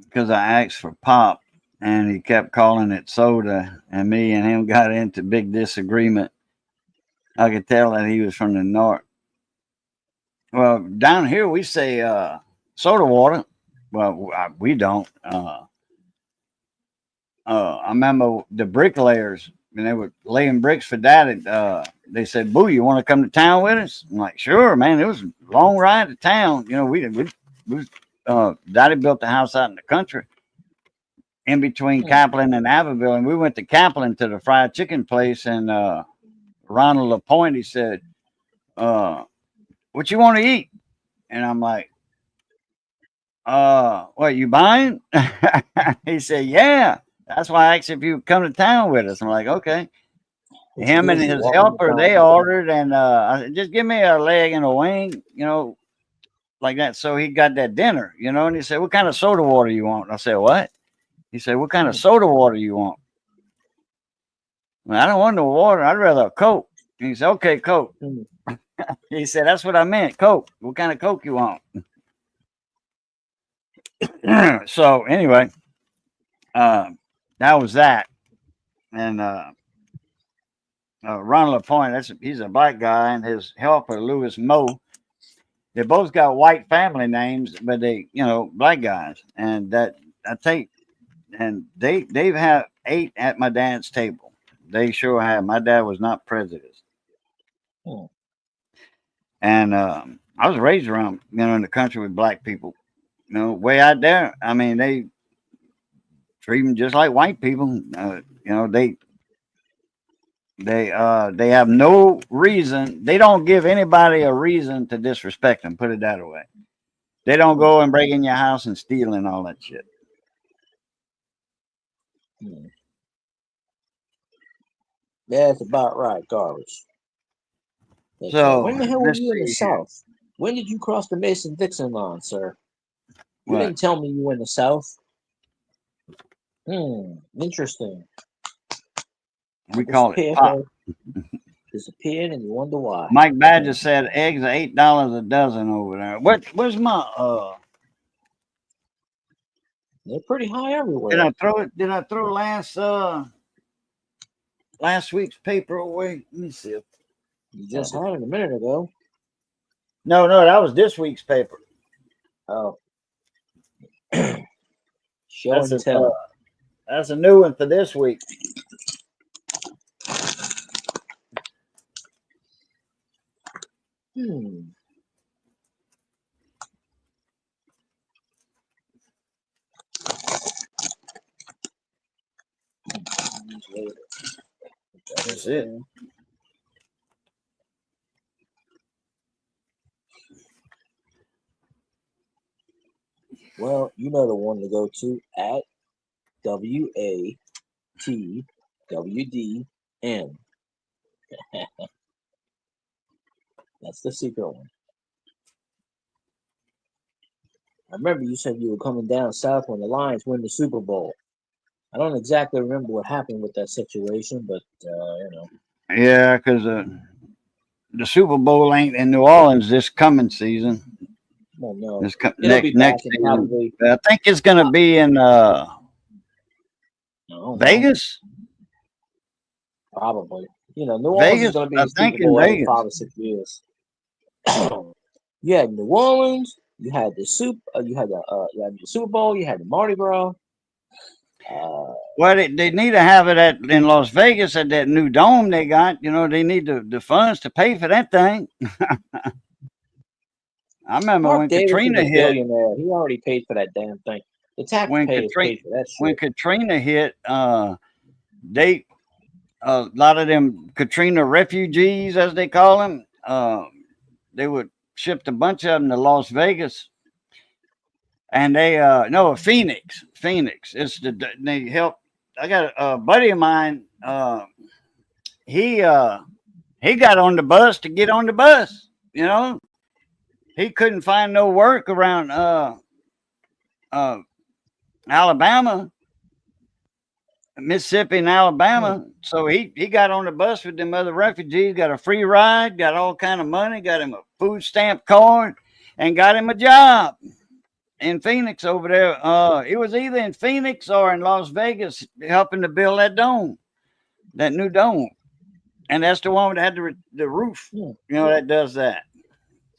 Because I asked for pop and he kept calling it soda, and me and him got into big disagreement. I could tell that he was from the north. Well, down here we say soda water. Well, we don't. I remember the bricklayers when they were laying bricks for Daddy. They said, "Boo, you want to come to town with us?" I'm like, "Sure, man." It was a long ride to town. Daddy built the house out in the country, in between hmm, Kaplan and Abbeville, and we went to Kaplan to the fried chicken place. And Ronald Lapointe, he said, "What you want to eat?" And I'm like, what you buying?" He said, "Yeah." That's why I asked if you would come to town with us. I'm like, okay. he's Him and busy. his Welcome to helper, town. they ordered, and I said, just give me a leg and a wing, like that. So he got that dinner, and he said, "What kind of soda water you want?" And I said, "What?" He said, "What kind of Hmm, soda water you want?" Well, I don't want no water. I'd rather a Coke. And he said, "Okay, Coke." hmm. He said, "That's what I meant, Coke. What kind of Coke you want?" So anyway, that was that. And Ronald Lapointe, he's a black guy, and his helper, Louis Moe, they both got white family names, but black guys. And that I think, and they've had ate at my dad's table. They sure have. My dad was not prejudiced, Hmm. and I was raised around, in the country with black people. Way out there. I mean, they treat them just like white people. They have no reason. They don't give anybody a reason to disrespect them. Put it that way. They don't Hmm. go and break in your house and steal and all that shit. Hmm. That's about right, garbage. But, So when the hell were let's you in the see here. South? When did you cross the Mason-Dixon line, sir? You What didn't tell me you were in the South. Interesting. we I call it pop. disappeared, and you wonder why. Mike Badger said eggs are $8 a dozen over there. Where's my They're pretty high everywhere. did I throw it? Did I throw last week's paper away? Let me see. You just had it a minute ago. No, that was this week's paper. Oh. Show and tell. That's a new one for this week. That's it. Well, you know the one to go to at WATWDN. That's the secret one. I remember you said you were coming down south when the Lions win the Super Bowl. I don't exactly remember what happened with that situation, but you know. Yeah, because the Super Bowl ain't in New Orleans this coming season. Well, no, This it'll next be season. probably. I think it's going to be in Vegas. Probably. You know, New Orleans Vegas, is going to be I in the think Super in Bowl every Vegas. 5 or 6 years. You had New Orleans. You had the you had the Super Bowl. You had the Mardi Gras. Well, they need to have it in Las Vegas at that new dome they got. You know, they need the funds to pay for that thing. I remember Mark when Davis Katrina is a hit. billionaire. He already paid for that damn thing. The taxpayers paid for that shit. When Katrina hit, they a lot of them Katrina refugees, as they call them, they would shipped a bunch of them to Las Vegas, and they no Phoenix. It's they help. I got a buddy of mine. He got on the bus to get on the bus. You know, he couldn't find no work around Alabama, Mississippi, and Alabama. So he got on the bus with them other refugees, got a free ride, got all kind of money, got him a food stamp card, and got him a job in Phoenix over there. It was either in Phoenix or in Las Vegas, helping to build that dome, that new dome. And that's the one that had the roof, you know, that does that.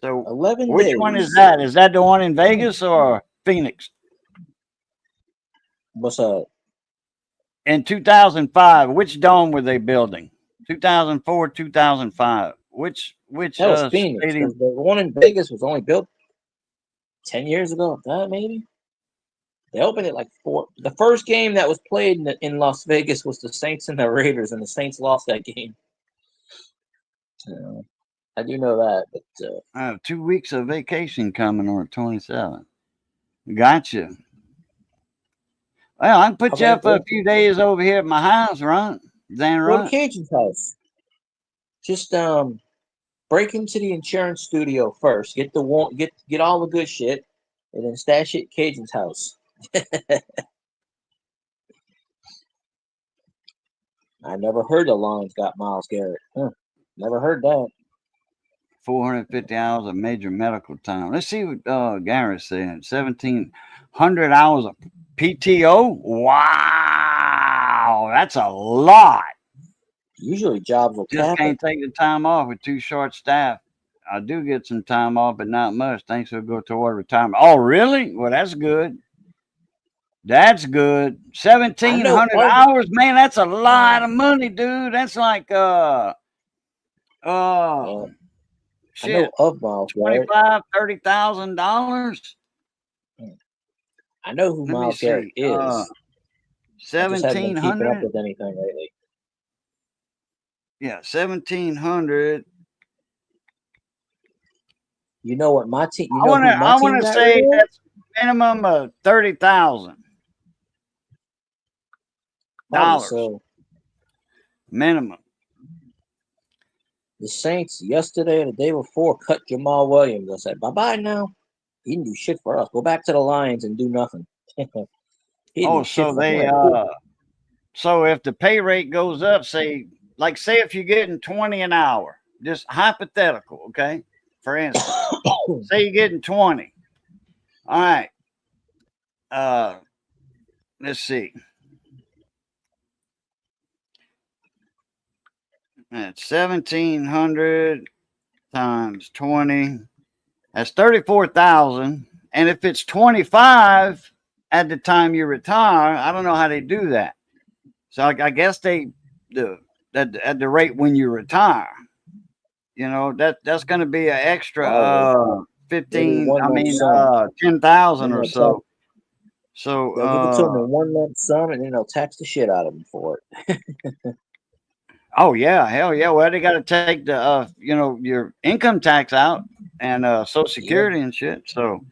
So 11 which days. one is that? Is that the one in Vegas or Phoenix? What's up? In 2005, which dome were they building? 2004, 2005. Which That was Phoenix. stadium? The one in Vegas was only built 10 years ago. That maybe. They opened it like 4. The first game that was played in Las Vegas was the Saints and the Raiders, and the Saints lost that game. I do know that, but I have 2 weeks of vacation coming on the 27th. Gotcha. Well, I can put you up for a few days over here at my house, right? Go to Cajun's house. Just break into the insurance studio first. Get all the good shit, and then stash it at Cajun's house. I never heard the Lions got Myles Garrett. Never heard that. 450 hours of major medical time. Let's see what Garrett said. 1,700 hours of PTO. Wow, that's a lot. Usually jobs will Just cap can't it. take the time off with too short staff. I do get some time off, but not much. Thanks will go toward retirement. Oh, really? Well, that's good. That's good. 1,700 hours, man. That's a lot of money, dude. That's like shit. I know of Myles Garrett. $25,000, $30,000. I know who Myles Garrett is. 1,700. I just haven't been keeping up with anything lately. Yeah, 1,700. You know what my team? I want to say that's minimum of 30,000. So. minimum. The Saints yesterday and the day before cut Jamal Williams. I said, bye-bye now. He didn't do shit for us. Go back to the Lions and do nothing. He didn't do shit So for they him. so if the pay rate goes up, say if you're getting 20 an hour, just hypothetical, okay? For instance, say you're getting 20. All right. Let's see. That's 1,700 times 20. That's 34,000. And if it's 25 at the time you retire, I don't know how they do that. So I guess they do at the rate when you retire. You know, that's going to be an extra 15. I mean, 10,000 or so. So they'll give it to them in 1 lump sum, and then they'll tax the shit out of them for it. Oh yeah, hell yeah. Well, they got to take the your income tax out and Social Security and shit. So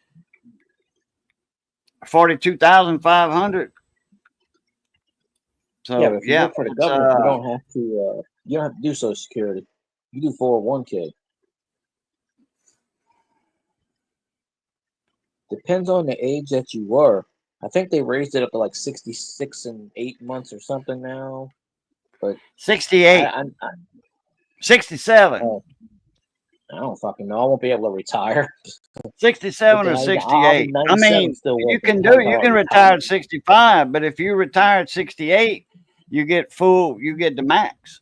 42,500. So but if you work for the government, you don't have to. You don't have to do Social Security. You do 401k. Depends on the age that you were. I think they raised it up to like 66 and 8 months or something now. But 68. 67. I don't fucking know. I won't be able to retire. 67 or 68. I mean, you can retire at 65, but if you retire at 68, you get the max.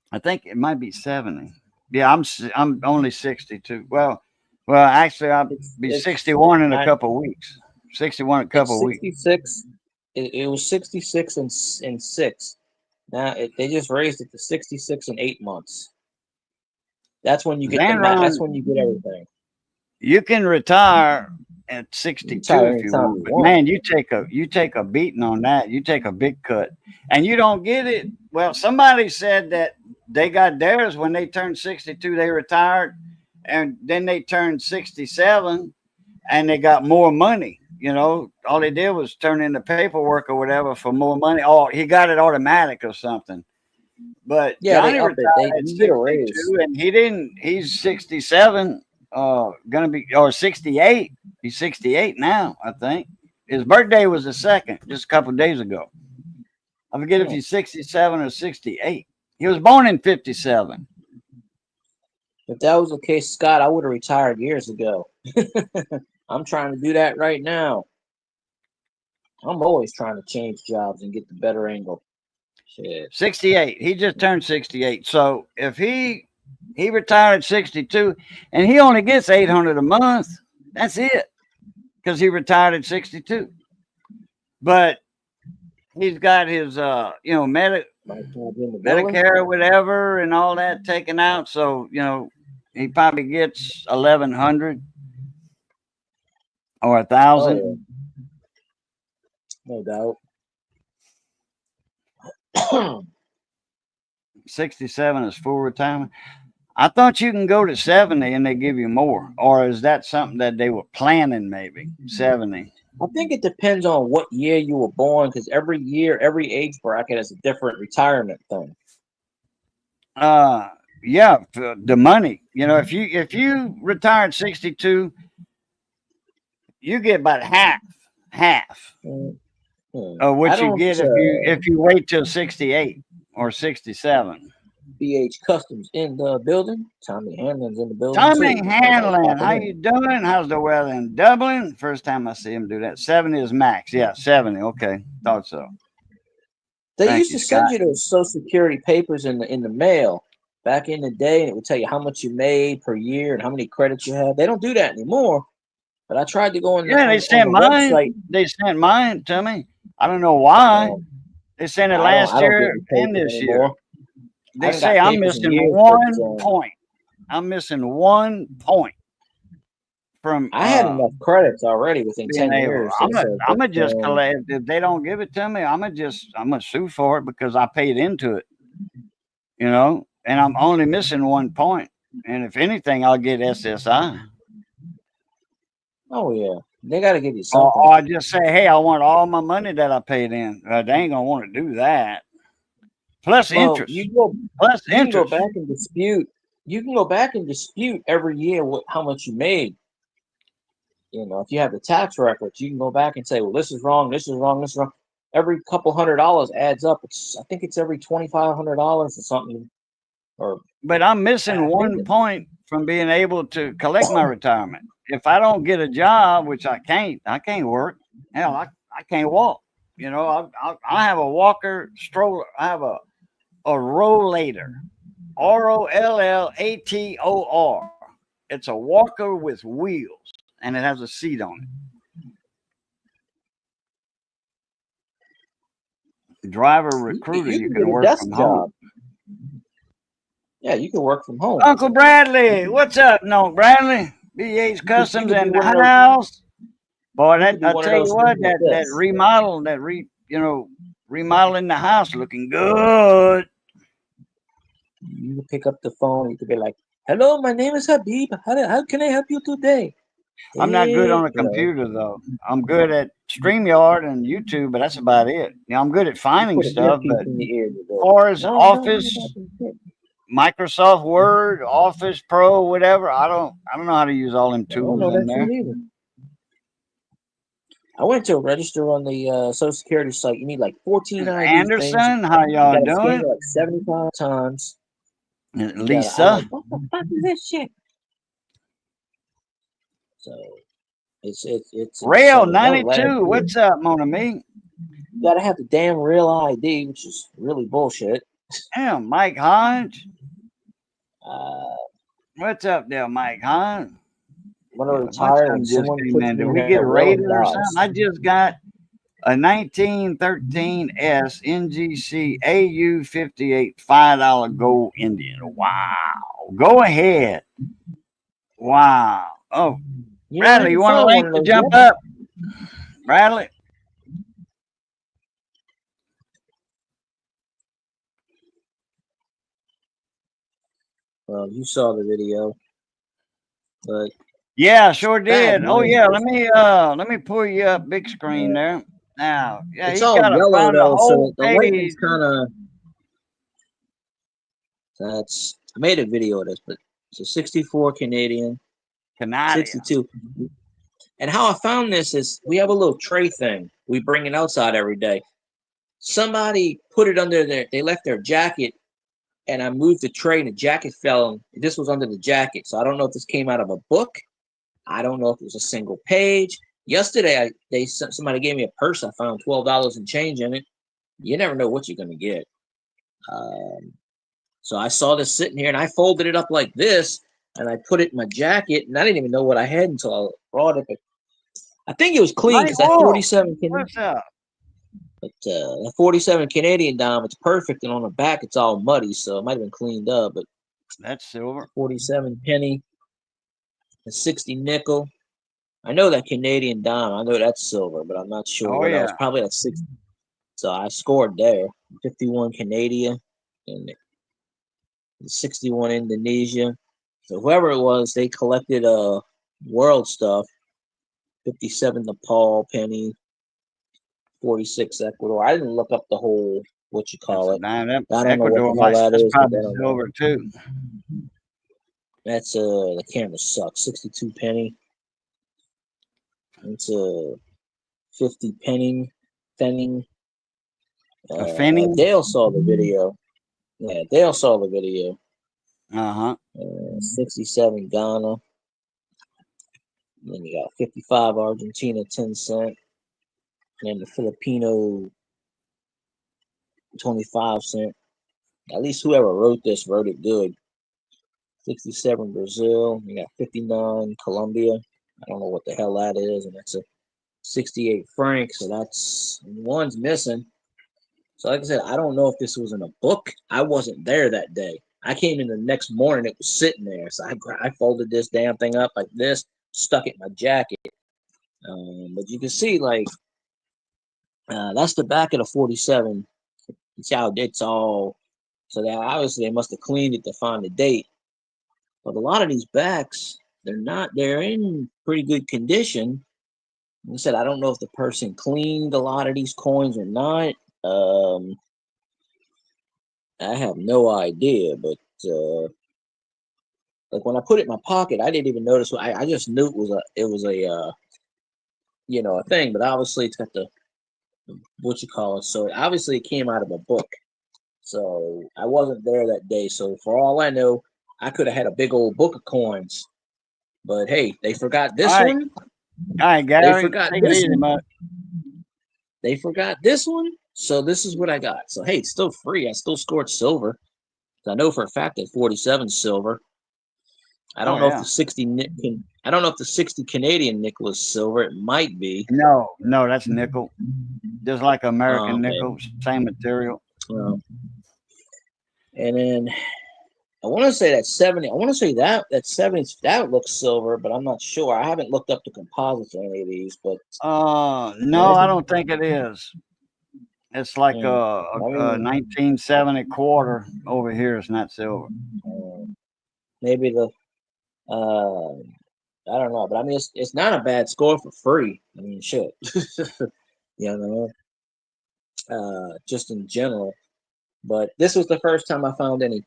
I think it might be 70. Yeah, I'm only 62. Well, actually, I'll be 61 in a couple of weeks. 61 in a couple of weeks. 66. It was 66 and 6. Now they just raised it to 66 and 8 months. That's when you get that's when you get everything. You can retire at 62 if you want. But man, you take a beating on that. You take a big cut, and you don't get it. Well, somebody said that they got theirs when they turned 62. They retired, and then they turned 67, and they got more money. You know, all they did was turn in the paperwork or whatever for more money. Oh, he got it automatic or something. But Johnny retired at 62, and he didn't. He's 67. Gonna be or 68. He's 68 now, I think. His birthday was the 2nd, just a couple of days ago. I forget if he's 67 or 68. He was born in 57. If that was the case, Scott, I would have retired years ago. I'm trying to do that right now. I'm always trying to change jobs and get the better angle. Shit. 68. He just turned 68. So if he retired at 62 and he only gets $800 a month, that's it. Because he retired at 62. But he's got his Medicare or whatever and all that taken out. So, he probably gets 1,100 or 1,000. Oh, yeah. No doubt. 67 is full retirement. I thought you can go to 70 and they give you more. Or is that something that they were planning, maybe 70? I think it depends on what year you were born, because every year, every age bracket has a different retirement thing. Yeah, the money. If you retired 62, you get about half of what you get if you wait till 68 or 67. BH Customs in the building. Tommy Hanlon's in the building. Tommy Hanlon, how you doing? How's the weather in Dublin? First time I see him do that. 70 is max. Yeah, 70. Okay, thought so. They used to send you those Social Security papers in the mail back in the day, and it would tell you how much you made per year and how many credits you had. They don't do that anymore. But I tried to go on. They sent mine. Website. They sent mine to me. I don't know why. They sent it last year and this year. They say I'm missing 1 point. I'm missing 1 point from. I had enough credits already within 10 years. I'm gonna just collect. If they don't give it to me, I'm gonna sue for it because I paid into it. And I'm only missing 1 point. And if anything, I'll get SSI. Oh yeah, They got to give you Or, something. or I just say, hey, I want all my money that I paid in. They ain't gonna want to do that. Plus Well, interest. Plus you can go interest. back and dispute. You can go back and dispute every year how much you made. You know, if you have the tax records, you can go back and say, well, this is wrong, this is wrong, this is wrong. Every couple $100 adds up. I think it's every $2,500 or something. Or But I'm missing I think one point from being able to collect my retirement. If I don't get a job, which I can't work. Hell, I can't walk. You know, I have a walker stroller. I have a rollator, ROLLATOR. It's a walker with wheels, and it has a seat on it. Driver recruiter, you you can get can a work desk from job. home. Yeah, you can work from home. Uncle Bradley, what's up, no Bradley? BH You Customs could be in the one of those. house. Boy, You that could be I one of tell those you what, things like that this. remodel, remodeling the house looking good. You can pick up the phone. You could be like, "Hello, my name is Habib. How can I help you today?" I'm not good Hey, on a you know, computer though. I'm good at StreamYard and YouTube, but that's about it. I'm good at you finding put an stuff, earpiece but in your ear. You as go, far as "No, no, no, Office, that's it." Microsoft Word, Office Pro, whatever, I don't know how to use all them I don't tools know in that there. shit either. I went to a register on the Social Security site. You need like 14 ID things. Anderson, how You y'all got to scan doing? it like 75 times. You got to. I'm like, Lisa, what the fuck is this shit? So it's Rail insane. That was last 92, year. what's up, Mona Me? You got to have the damn real ID, which is really bullshit. Damn, Mike Hodge. Uh, What's up there, Mike Hodge? when I Yeah, a bunch retire, of when them just someone came puts in. me Did in we get their will rated and or something? dies. I just got a 1913S NGC AU58 $5 gold Indian. Wow. Go ahead. Wow. Oh, You know, I Bradley, haven't you want a found one link of to those jump yet. up? Bradley? Well, you saw the video, but Yeah, sure bad did. Oh money. yeah, let me pull you up big screen Yeah. there. Now, yeah, It's he's all got to yellow find the though, whole so the page. lighting's kind of. That's I made a video of this, but it's a 64 Canadian, Canada. 62. And how I found this is we have a little tray thing. We bring it outside every day. Somebody put it under their. They left their jacket, and I moved the tray, and the jacket fell. And this was under the jacket, so I don't know if this came out of a book. I don't know if it was a single page. Yesterday, somebody gave me a purse. I found $12 and change in it. You never know what you're gonna get. Um, so I saw this sitting here, and I folded it up like this, and I put it in my jacket, and I didn't even know what I had until I brought it. But I think it was clean Mike because that Wolf, 47 what's up? but that 47 Canadian dime, it's perfect, and on the back it's all muddy, so it might have been cleaned up. But That's silver. 47 penny, a 60 nickel. I know that Canadian dime. I know that's silver, but I'm not sure Oh what else. yeah. Probably like 60. So I scored there. 51 Canadian and 61 Indonesia. So whoever it was, they collected world stuff. 57 Nepal penny, 46 Ecuador. I didn't look up the whole what you That's call a it. dime. That I don't know what Ecuador the hell might that that's is, but probably I don't know. silver too. That's the camera sucks. 62 penny. It's a 50 penny. Fenning. A Fenning. Dale saw the video. Yeah, Dale saw the video. Uh-huh. 67 Ghana. And then you got 55 Argentina, 10 cent. And then the Filipino, 25 cent. At least whoever wrote this wrote it good. 67 Brazil. You got 59 Colombia. I don't know what the hell that is. And that's a 68 franc. So that's one's missing. So like I said, I don't know if this was in a book. I wasn't there that day. I came in the next morning. It was sitting there. So I folded this damn thing up like this, stuck it in my jacket. But you can see like that's the back of the 47. It's how it's all. So that obviously they must have cleaned it to find the date. But a lot of these backs, they're not. They're in pretty good condition. He said, I don't know if the person cleaned a lot of these coins or not. I have no idea, but like when I put it in my pocket, I didn't even notice. I just knew it was a a thing, but obviously it's got the what you call it. So obviously it came out of a book. So I wasn't there that day. So for all I know, I could have had a big old book of coins. But hey, they forgot this All right, one. all right, They Gary, forgot take it this easy, one. bud. They forgot this one. So this is what I got. So hey, it's still free. I still scored silver. I know for a fact that 47 silver. I don't Oh know if yeah. the 60 I don't know if the 60 Canadian nickel is silver. It might be. No, no, that's nickel. Just like American Okay. nickel, same material. And then I want to say that 70. I want to say that 70 that looks silver, but I'm not sure. I haven't looked up the composites on any of these, but No, I don't think it is. It's like I mean, 1970 quarter over here. It's not silver. maybe the I don't know, but I mean it's not a bad score for free. I mean, shit, you know, just in general. But this was the first time I found any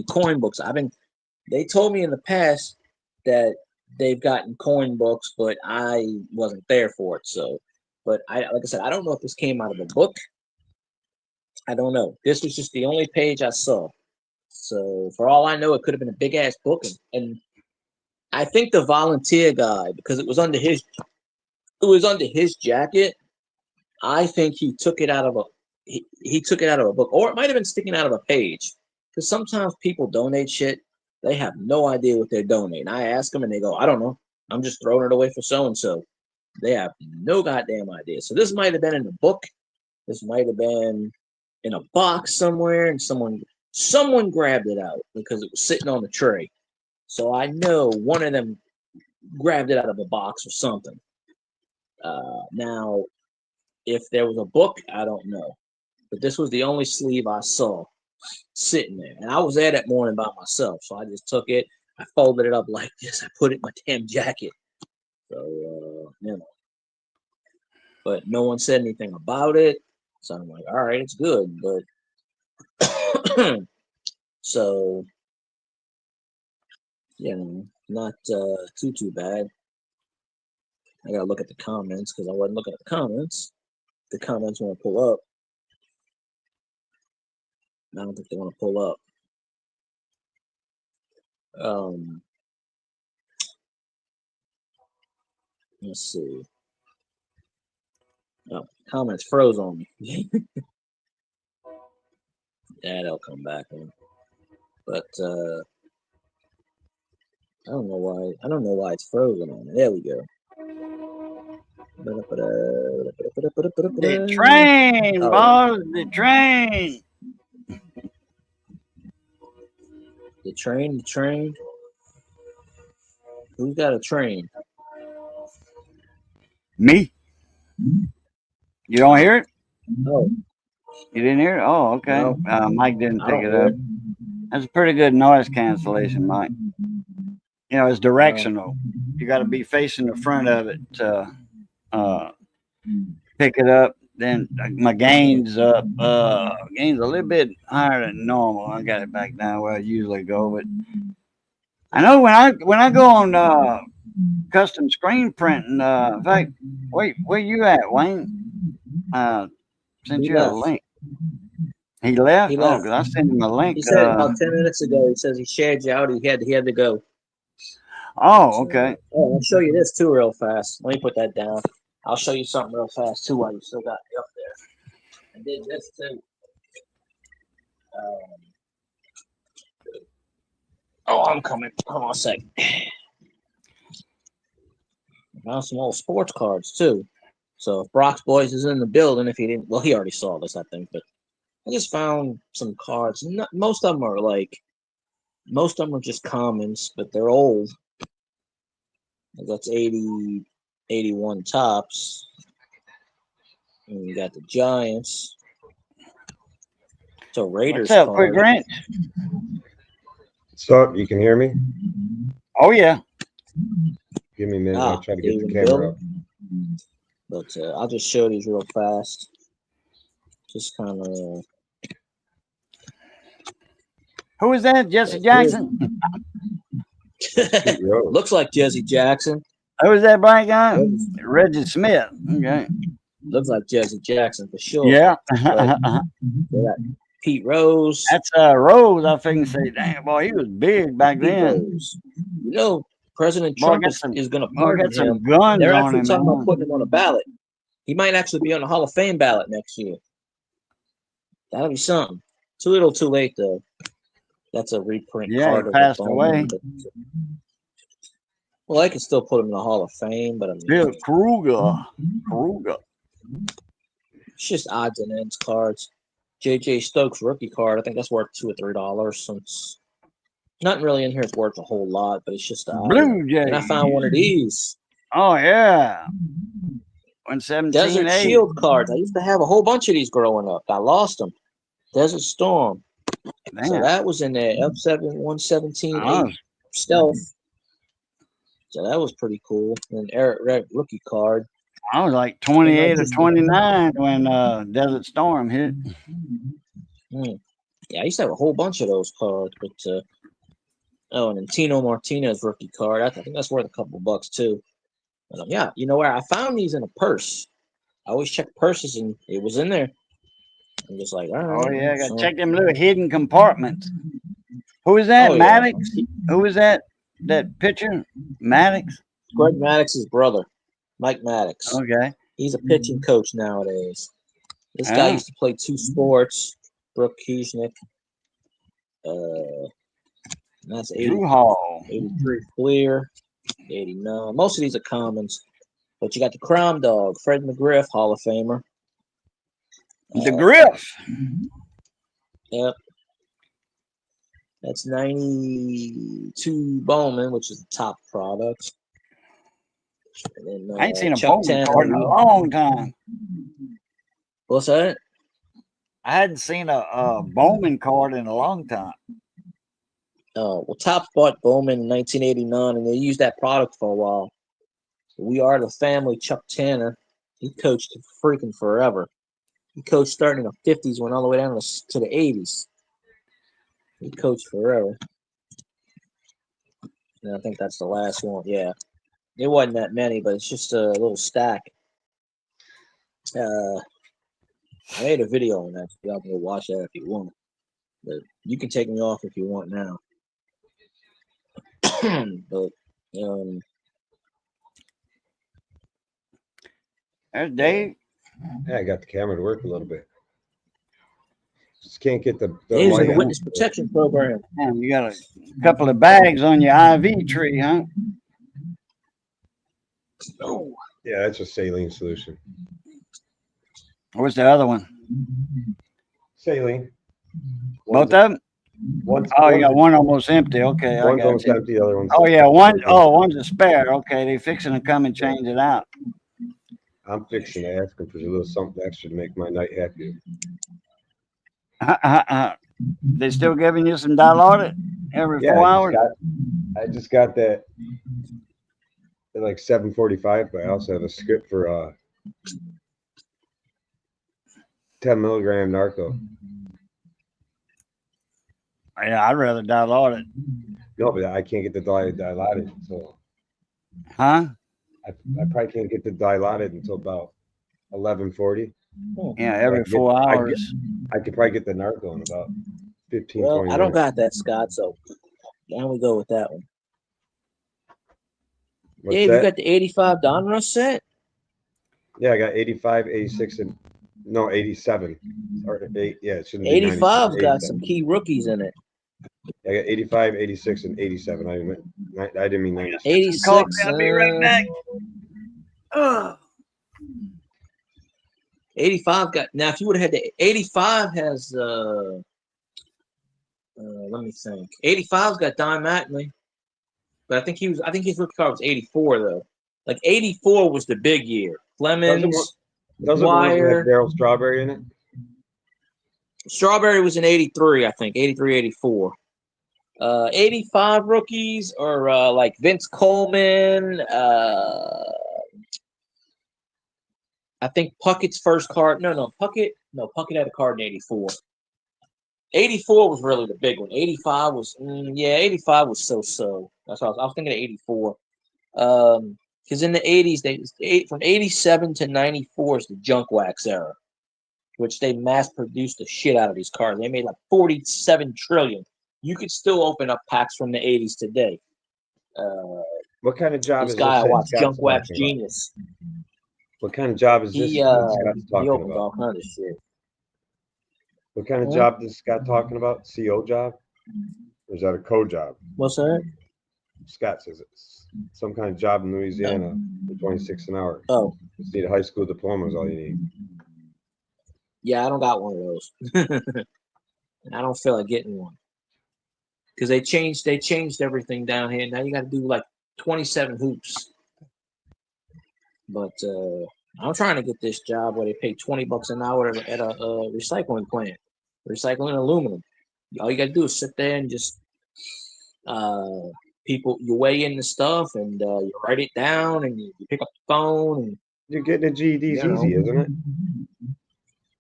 coin books. They told me in the past that they've gotten coin books, but I wasn't there for it. So, but like I said, I don't know if this came out of a book. I don't know. This was just the only page I saw. So for all I know, it could have been a big ass book, and I think the volunteer guy, because it was under his jacket. I think he took it out of he took it out of a book, or it might have been sticking out of a page. Because sometimes people donate shit, they have no idea what they're donating. I ask them, and they go, "I don't know. I'm just throwing it away for so and so." They have no goddamn idea. So this might have been in a book. This might have been in a box somewhere, and someone grabbed it out because it was sitting on the tray. So I know one of them grabbed it out of a box or something. Now, if there was a book, I don't know. But this was the only sleeve I saw sitting there. And I was there that morning by myself. So I just took it. I folded it up like this. I put it in my damn jacket. So, But no one said anything about it. So I'm like, all right, it's good. But so, not too bad. I gotta look at the comments because I wasn't looking at the comments. The comments want to pull up. I don't think they want to pull up. Let's see. Oh, comments froze on me. Yeah, they'll come back. But I don't know why. I don't know why it's frozen on me. There we go. The train, Oh, boss, the train. the train. Who's got a train? Me. You don't hear it? No, You didn't hear it? Oh, okay. no, Mike didn't I pick don't it hear up. it. That's a pretty good noise cancellation, Mike. It's directional. You got to be facing the front of it to pick it up. Then my gain's up. Gain's a little bit higher than normal. I got it back down where I usually go. But I know when I go on custom screen printing. In fact, wait, where you at, Wayne? Sent He you a left. link. He left. He Oh, left. because I sent him a link. He said about 10 minutes ago. He says he shared you out. He had to go. Oh, So, okay. I'll show you this too real fast. Let me put that down. I'll show you something real fast too while you still got me up there. I did this too. I'm coming. Hold on a sec. Found some old sports cards too. So if Brock's Boys is in the building, if he didn't, well, he already saw this, I think. But I just found some cards. Most of them are just commons, but they're old. That's 80, 81 tops. And we got the Giants. So Raiders What's up, Quick card. Ranch? What's up? You can hear me? Oh yeah. Give me a minute. I'll try to get the David camera up. But I'll just show these real fast. Just kind of. Who is that? Jesse Jackson? Looks like Jesse Jackson. Who is that black guy? Reggie Smith. Okay. Looks like Jesse Jackson for sure. Yeah. They got Pete Rose. That's Rose. I think say, damn boy, he was big back Pete then. Rose. You know, President Boy, Trump got is going to boy, pardon got some him. guns They're on actually him. talking man. about putting him on a ballot. He might actually be on the Hall of Fame ballot next year. That'll be something. Too little, too late though. That's a reprint Yeah, card he of passed the Bowman. away. Well, I can still put him in the Hall of Fame, but I mean, Bill Kruger. it's just odds and ends cards. J.J. Stokes rookie card. I think that's worth $2 or $3. Since nothing really in here is worth a whole lot, but it's just the Blue Jays. And I found one of these. Oh yeah. 117. Desert Shield cards. I used to have a whole bunch of these growing up. I lost them. Desert Storm. Damn. So that was in there. F7 117 Oh, 8 stealth. So that was pretty cool. And Eric Red rookie card. I was like 28 or 29 when Desert Storm hit. Yeah, I used to have a whole bunch of those cards, but and then Tino Martinez rookie card. I think that's worth a couple bucks too. Yeah, you know where I found these in a purse. I always check purses and it was in there. I'm just like, all right. Oh yeah, I got to check them little hidden compartments. Who is that? Oh, yeah. Maddox? Who is that? That pitcher? Maddox? Greg Maddox's brother, Mike Maddox. Okay. He's a pitching coach nowadays. This guy used to play 2 sports. Brooke Kushnick. That's 80, Drew Hall. 83 Fleer, 89. Most of these are commons. But you got the Crown Dog, Fred McGriff, Hall of Famer. The Griff. Yep. That's 92 Bowman, which is the top product. And then, I ain't seen a Chuck Bowman Tanner. card in a long time. What's that? I hadn't seen a Bowman card in a long time. Well, Topps bought Bowman in 1989, and they used that product for a while. We Are the Family, Chuck Tanner. He coached freaking forever. He coached starting in the 50s, went all the way down to the 80s. He coached forever. And I think that's the last one. Yeah. It wasn't that many, but it's just a little stack. I made a video on that. Y'all can go watch that if you want. But you can take me off if you want now. But There's Dave. Yeah, I got the camera to work a little bit. Just can't get the Dave's in light the on. witness protection program. Damn, you got a couple of bags on your IV tree, huh? Oh. Yeah, that's a saline solution. What's the other one? Saline. Both of them? One's, Oh, you got one almost empty. Okay, I one's got almost you. empty, the other one's. Oh yeah, one's a spare. Okay, they fixing to come and change it out. I'm fixing to ask them for a little something extra to make my night happier. They still giving you some Dilaudid every 4 hours? I just got that at like 7:45, but I also have a script for 10 milligram narco. Yeah, I'd rather Dilaudid. No, but I can't get the Dilaudid until. Huh? I probably can't get the Dilaudid until about 11:40. Yeah, every 4 hours. I could probably get the narco in about 15, Well, 20 I don't minutes. got that, Scott, so down we go with that one. What's Dave, that? you got the 85 Donruss set? Yeah, I got 85, 86, and no 87. Or 8, yeah, it shouldn't be 85's 97, got 87. some key rookies in it. I got 85, 86, and 87. I didn't mean 96. 86. I'll be right back. 85 got now. If you would have had the 85 has let me think. 85's got Don Mattingly, but I think his rookie card was 84 though. Like 84 was the big year. Clemens, Doesn't Wire, Daryl Strawberry in it? Strawberry was in 83, I think 83, 84. 85 rookies are like Vince Coleman, I think Puckett's first card. No, Puckett had a card in '84. '84 was really the big one. '85 was, 85 was so. That's what I was thinking of '84. Because in the '80s, from '87 to '94 is the junk wax era, which they mass produced the shit out of these cards. They made like 47 trillion. You could still open up packs from the '80s today. What kind of job This is guy I this? watched, Scott's Junk Wax talking about? Genius. What kind of job is this He that Scott's he talking opened about? all kinds of shit. What kind of Hmm? job is Scott talking about? CO job? Or is that a co job? What's that? Scott says it's some kind of job in Louisiana for 26 an hour. Oh, Just need a high school diploma is all you need. yeah, I don't got one of those. And I don't feel like getting one. Because they changed everything down here. Now you got to do like 27 hoops. But I'm trying to get this job where they pay $20 an hour at a recycling plant, recycling aluminum. All you got to do is sit there and just you weigh in the stuff and you write it down and you pick up the phone and You're getting a GED's easy, isn't it?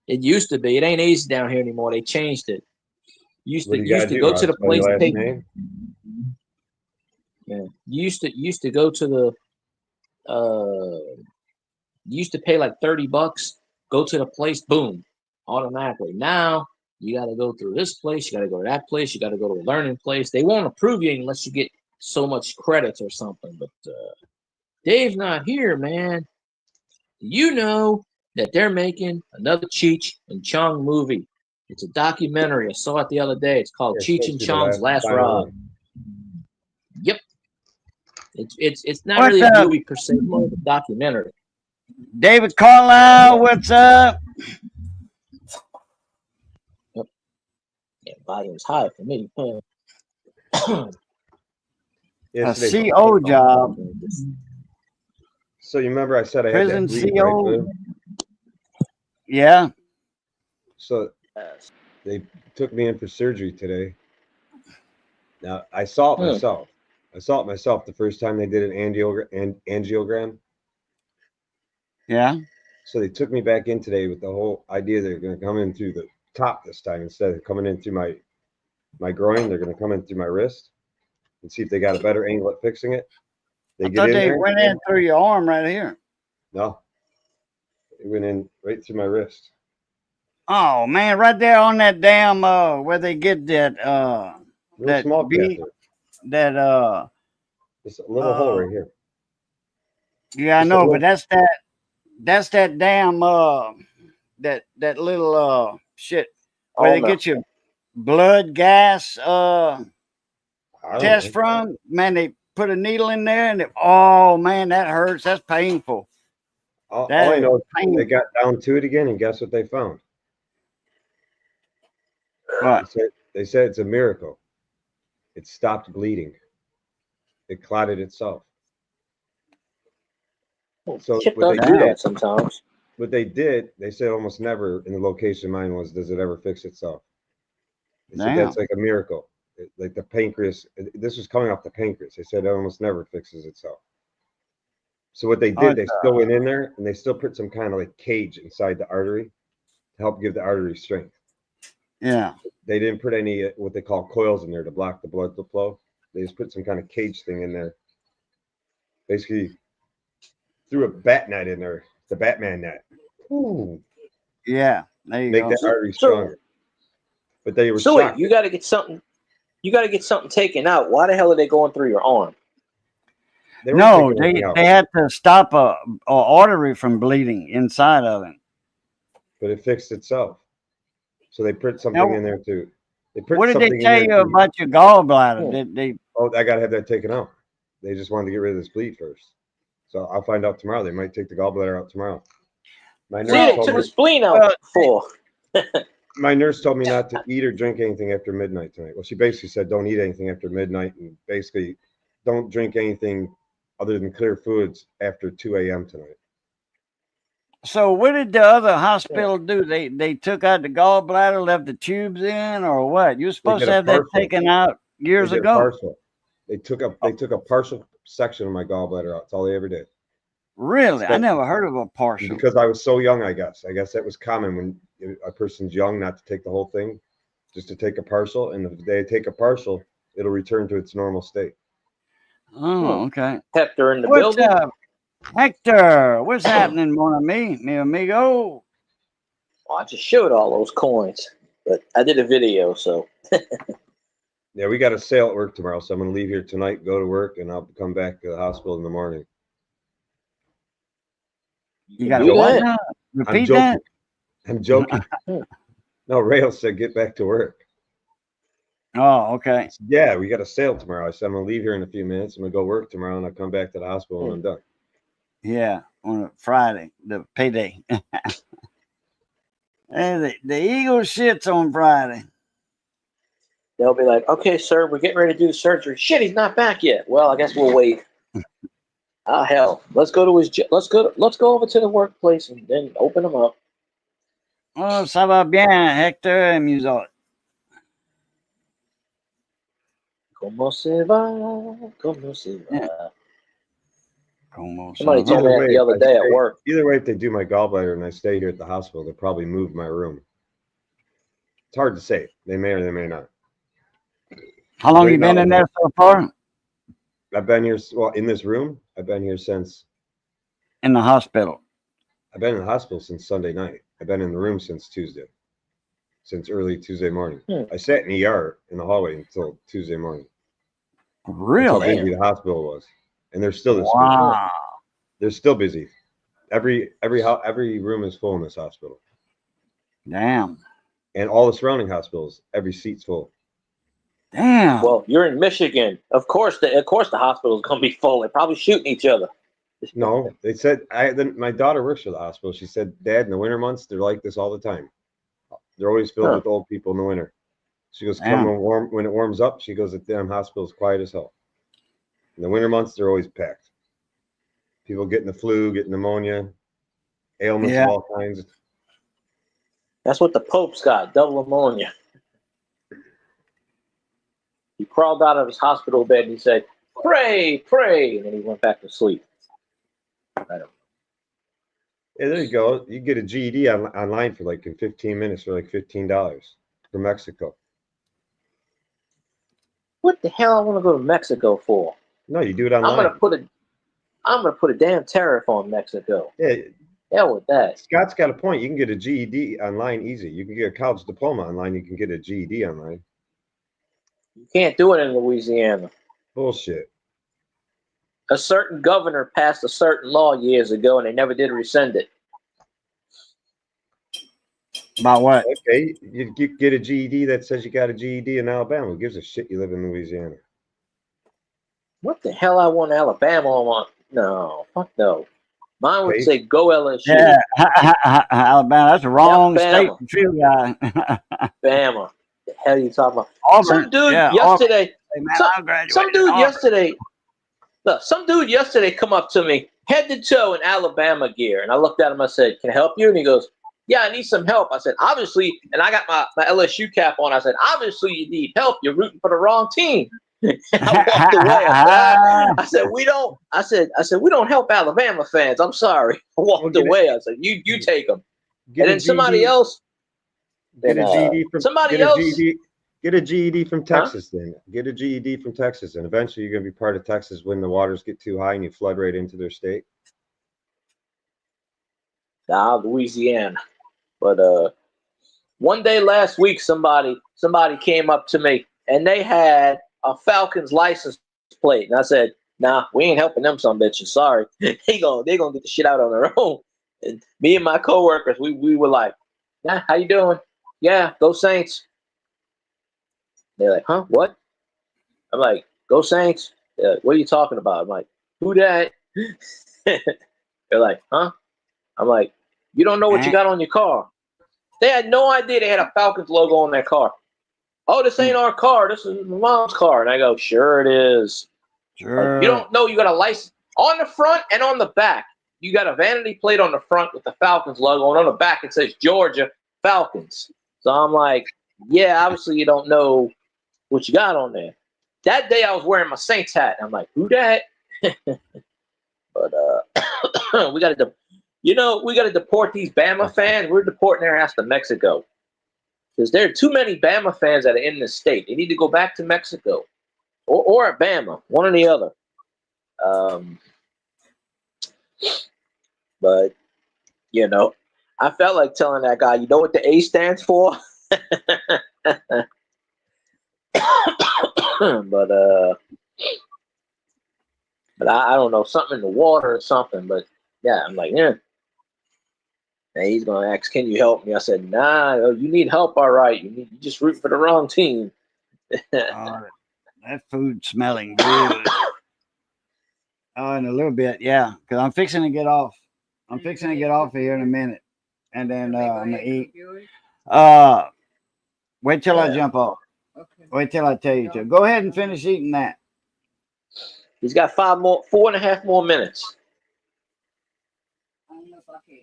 It used to be. It ain't easy down here anymore. They changed it. What do you Used gotta to do? go to the Spell your place. last name? Yeah. Used to go to the used to pay like $30, go to the place, boom, automatically. Now you got to go through this place, you got to go to that place, you got to go to a learning place. They won't approve you unless you get so much credits or something. But Dave's not here, man. You know that they're making another Cheech and Chong movie. It's a documentary. I saw it the other day. It's called Yeah, it's Cheech supposed and to be the Chong's Last final Ride. one. Yep. It's not What's really a up? movie per se, more of a documentary. David Carlisle, what's up? Yep. Yeah, volume's high for me. A Yesterday, CO job. so you remember I said I had Prison that bleed, right, CO. Lou? Yeah. So they took me in for surgery today. Now I saw it myself. I saw it myself the first time they did an angiogram. Yeah. So they took me back in today with the whole idea they're going to come in through the top this time instead of coming in through my groin. They're going to come in through my wrist and see if they got a better angle at fixing it. They I get thought in they there. went in through your arm right here. No, it went in right through my wrist. Oh man, right there on that damn where they get that Real that small beat catheter. that Just a little hole right here. yeah, I Just a know, little- but that's that damn that little shit where they get your blood gas I don't test know. from. Man, they put a needle in there and oh man, that hurts. That's painful. All That I is know is painful. they got down to it again, and guess what they found? What? They said it's a miracle. It stopped bleeding. It clotted itself. So Shit what they does do did, that sometimes. they said almost never in the location mine was, does it ever fix itself? They said Damn. that's like a miracle. Like the pancreas, this was coming off the pancreas. They said it almost never fixes itself. So what they did, they still went in there and they still put some kind of like cage inside the artery to help give the artery strength. Yeah. They didn't put any what they call coils in there to block the blood flow. They just put some kind of cage thing in there. Basically, threw a bat net in there, the Batman net. Ooh. Yeah. There you Make go. that artery stronger. But they were So wait, shocked. you got to get something. You got to get something taken out. Why the hell are they going through your arm? They weren't No, taking anything out, they had to stop a artery from bleeding inside of it. but it fixed itself. So they put something Now, in there too. They put what did they something tell in you there too. about your gallbladder? Did they? Oh, I gotta have that taken out. They just wanted to get rid of this bleed first. So I'll find out tomorrow. They might take the gallbladder out tomorrow. My nurse See, they told took me. the spleen out before. My nurse told me not to eat or drink anything after midnight tonight. Well, she basically said don't eat anything after midnight and basically don't drink anything other than clear foods after 2 a.m. tonight. So what did the other hospital do? They took out the gallbladder, left the tubes in, or what? You're supposed to have that taken out years ago. Partial. They took a partial section of my gallbladder out. That's all they ever did. Really? I So- never heard of a partial. Because I was so young, I guess. I guess that was common when a person's young not to take the whole thing, just to take a partial. And if they take a partial, it'll return to its normal state. Oh, okay. Hector in the What's building. up, Hector? What's happening, mon ami, mi amigo? Well, I just showed all those coins, but I did a video, so Yeah, we got a sale at work tomorrow, so I'm gonna leave here tonight, go to work, and I'll come back to the hospital in the morning. You got do what that. now? I'm Repeat joking. that. I'm joking. No, Rail said get back to work. Oh, okay. Yeah, we got a sale tomorrow. I said I'm gonna leave here in a few minutes. I'm gonna go work tomorrow, and I'll come back to the hospital when I'm done. Yeah, on a Friday, the payday. And the Eagle shits on Friday. They'll be like, "Okay, sir, we're getting ready to do the surgery." Shit, he's not back yet. Well, I guess we'll wait. Ah, hell, let's go to his. Let's go over to the workplace and then open him up. Oh, ça va bien, Hector, amusant. Como se va? Como se va? Como Somebody ça told me va? that the other day at work. Either way, if they do my gallbladder and I stay here at the hospital, they'll probably move my room. It's hard to say. They may or they may not. How long Right you been now, in there so far? I've been here, well, in this room, I've been here since, In the hospital. I've been in the hospital since Sunday night. I've been in the room since Tuesday, since early Tuesday morning. I sat in ER in the hallway until Tuesday morning. That's how Really? busy the hospital was. And they're still this busy. Wow. They're still busy. Every room is full in this hospital. Damn. And all the surrounding hospitals, every seat's full. Damn. Well, you're in Michigan. Of course the hospital's gonna be full. They're probably shooting each other. No, they said my daughter works for the hospital. She said, Dad, in the winter months, they're like this all the time. They're always filled with old people in the winter. She goes, come when it warms up, she goes, the damn hospital's quiet as hell. In the winter months, they're always packed. People getting the flu, getting pneumonia, ailments of all kinds. That's what the Pope's got, double pneumonia. He crawled out of his hospital bed and he said, "Pray, pray," and then he went back to sleep. Yeah, there you go. You get a GED online for like in 15 minutes for like $15 from Mexico. What the hell I want to go to Mexico for? No, you do it online. I'm gonna put a damn tariff on Mexico. Yeah. Hell with that. Scott's got a point. You can get a GED online easy. You can get a college diploma online. You can get a GED online. You can't do it in Louisiana. Bullshit. A certain governor passed a certain law years ago and they never did rescind it. About what? Okay, you get a GED that says you got a GED in Alabama. Who gives a shit you live in Louisiana? What the hell I want Alabama on? No, fuck no. Mine would say go LSU. Yeah, Alabama. That's the wrong Alabama. state for you guy. Bama. The hell you talking about? Auburn. Some dude Yeah, yesterday. Hey, man, Some dude yesterday. Look, some dude yesterday come up to me, head to toe in Alabama gear, and I looked at him. I said, "Can I help you?" And he goes, "Yeah, I need some help." I said, "Obviously," and I got my LSU cap on. I said, "Obviously, you need help. You're rooting for the wrong team." And I walked away. I said, "We don't." I said, "We don't help Alabama fans." I'm sorry. I walked away. I said, "You take them." And then somebody else. Get a GED from somebody else. Get a GED from Texas, then. Get a GED from Texas, and eventually you're going to be part of Texas when the waters get too high and you flood right into their state. Nah, Louisiana. But one day last week, somebody came up to me and they had a Falcons license plate, and I said, "Nah, we ain't helping them some bitches. Sorry, they're gonna get the shit out on their own." And me and my coworkers, we were like, "Nah, how you doing? Yeah, go Saints." They're like, "Huh? What?" I'm like, "Go Saints." What are you talking about? I'm like, "Who that?" They're like, "Huh?" I'm like, "You don't know what you got on your car." They had no idea they had a Falcons logo on their car. "Oh, this ain't our car. This is my mom's car." And I go, "Sure it is." Sure. Like, you don't know you got a license on the front and on the back. You got a vanity plate on the front with the Falcons logo, and on the back it says Georgia Falcons. So I'm like, yeah, obviously you don't know what you got on there. That day I was wearing my Saints hat. I'm like, who that? But we got to, we got to deport these Bama fans. We're deporting their ass to Mexico because there are too many Bama fans that are in this state. They need to go back to Mexico or Bama, one or the other. But I felt like telling that guy, you know what the A stands for? but I don't know, something in the water or something. But yeah, I'm like, yeah. And he's gonna ask, can you help me? I said, nah, you need help, all right. You just root for the wrong team. That food smelling good. Oh, in a little bit, yeah. Because I'm fixing to get off. I'm fixing to get off of here in a minute, and then I'm gonna eat. Wait till I jump off. Okay. Wait till I tell you to. Go ahead and finish eating that. He's got 4.5 more minutes.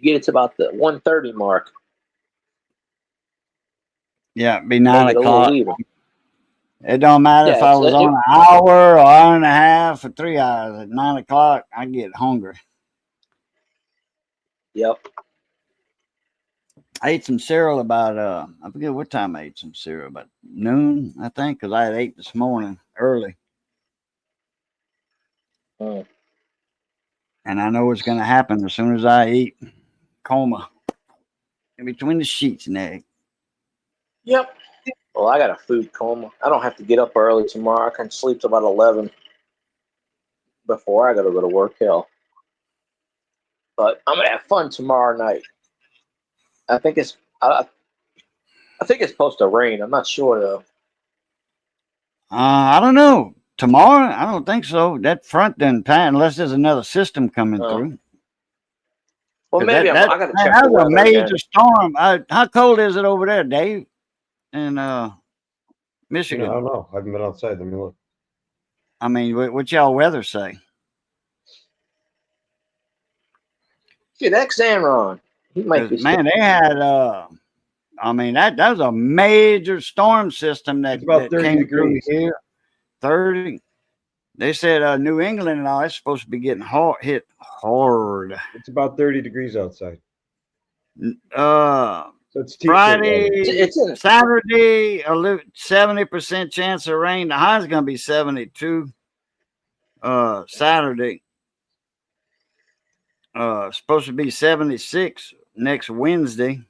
Get it to about the 1:30 mark. Yeah, it'd be 9 o'clock. It don't matter if Yeah, I was on an hour or hour and a half or 3 hours. At 9 o'clock, I get hungry. Yep. I ate some cereal about I forget what time I ate some cereal, about noon, I think, because I had ate this morning early. Mm. And I know what's going to happen as soon as I eat. Coma in between the sheets and egg. Yep. Well, I got a food coma. I don't have to get up early tomorrow. I can sleep till about 11 before I got to go to work. Hell. But I'm gonna have fun tomorrow night. I think it's supposed to rain. I'm not sure though. I don't know. Tomorrow, I don't think so. That front doesn't pass unless there's another system coming through. Well, maybe I got to check the the weather a major again. storm. How cold is it over there, Dave? In Michigan. I don't know. I haven't been outside. Let me look. I mean, what y'all weather say? Shit, Xanron. He might be. Man, they had. I mean, that was a major storm system that came degrees. through here. 30. They said New England and all that's supposed to be getting hit hard. It's about 30 degrees outside. So it's Friday, Saturday, 70% chance of rain. The high is going to be 72. Saturday, supposed to be 76 next Wednesday,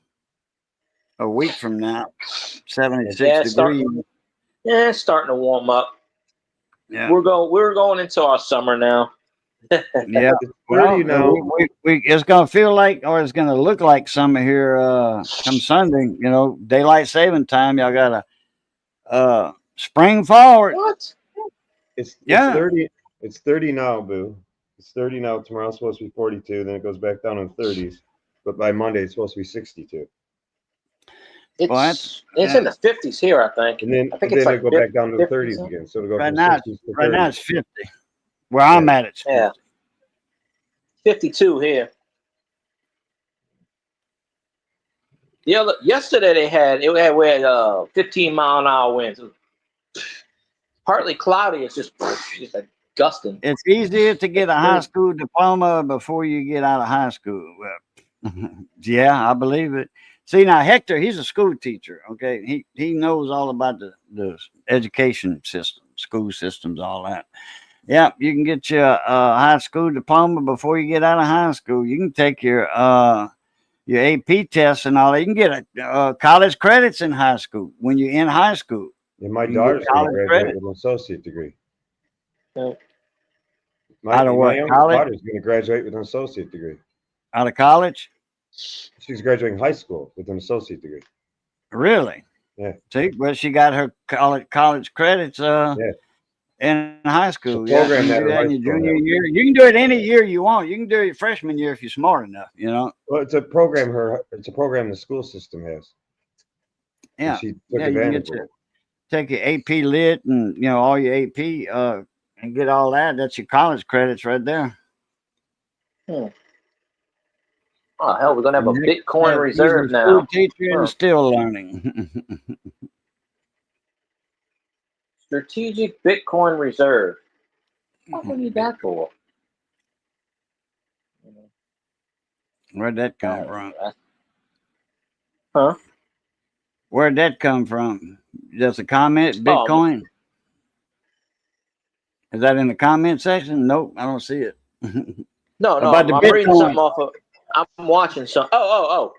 a week from now. 76 degrees. It's starting to warm up. Yeah, we're going into our summer now. Yeah, well, it's gonna feel like, or it's gonna look like summer here. Come Sunday, daylight saving time. Y'all gotta spring forward. What? It's 30. It's 30 now, Boo. It's 30 now. Tomorrow's supposed to be 42. Then it goes back down in 30s. But by Monday, it's supposed to be 62. It's in the 50s here, I think. And then, I think it'll go back down to the 30s again. So it'll go from 60s to 30s. Right now it's 50. Where I'm at, it's 50. Yeah. 52 here. Yesterday we had 15-mile-an-hour winds. Partly cloudy. It's just like gusting. It's easier to get a high school diploma before you get out of high school. Yeah, I believe it. See, now Hector, he's a school teacher. Okay, he knows all about the education system, school systems, all that. Yeah, you can get your high school diploma before you get out of high school. You can take your AP tests and all that. You can get college credits in high school when you're in high school. And my daughter's going to graduate with an associate degree. My youngest daughter's going to graduate with an associate degree. Out of college? She's graduating high school with an associate degree. Really? Yeah. See, well, she got her college credits in high school. You can do that in your junior year. You can do it any year you want. You can do it your freshman year if you're smart enough, Well, it's a program the school system has. Yeah. And she took advantage of it. Take your AP Lit and all your AP and get all that. That's your college credits right there. Oh hell, we're gonna have a Bitcoin reserve now. School teacher and still learning. Strategic Bitcoin reserve. What do we need that for? Where'd that come from? Huh? Where'd that come from? Just a comment, Oh, Bitcoin? Is that in the comment section? Nope, I don't see it. no, About the I'm reading Bitcoin. something off of. I'm watching some. Oh,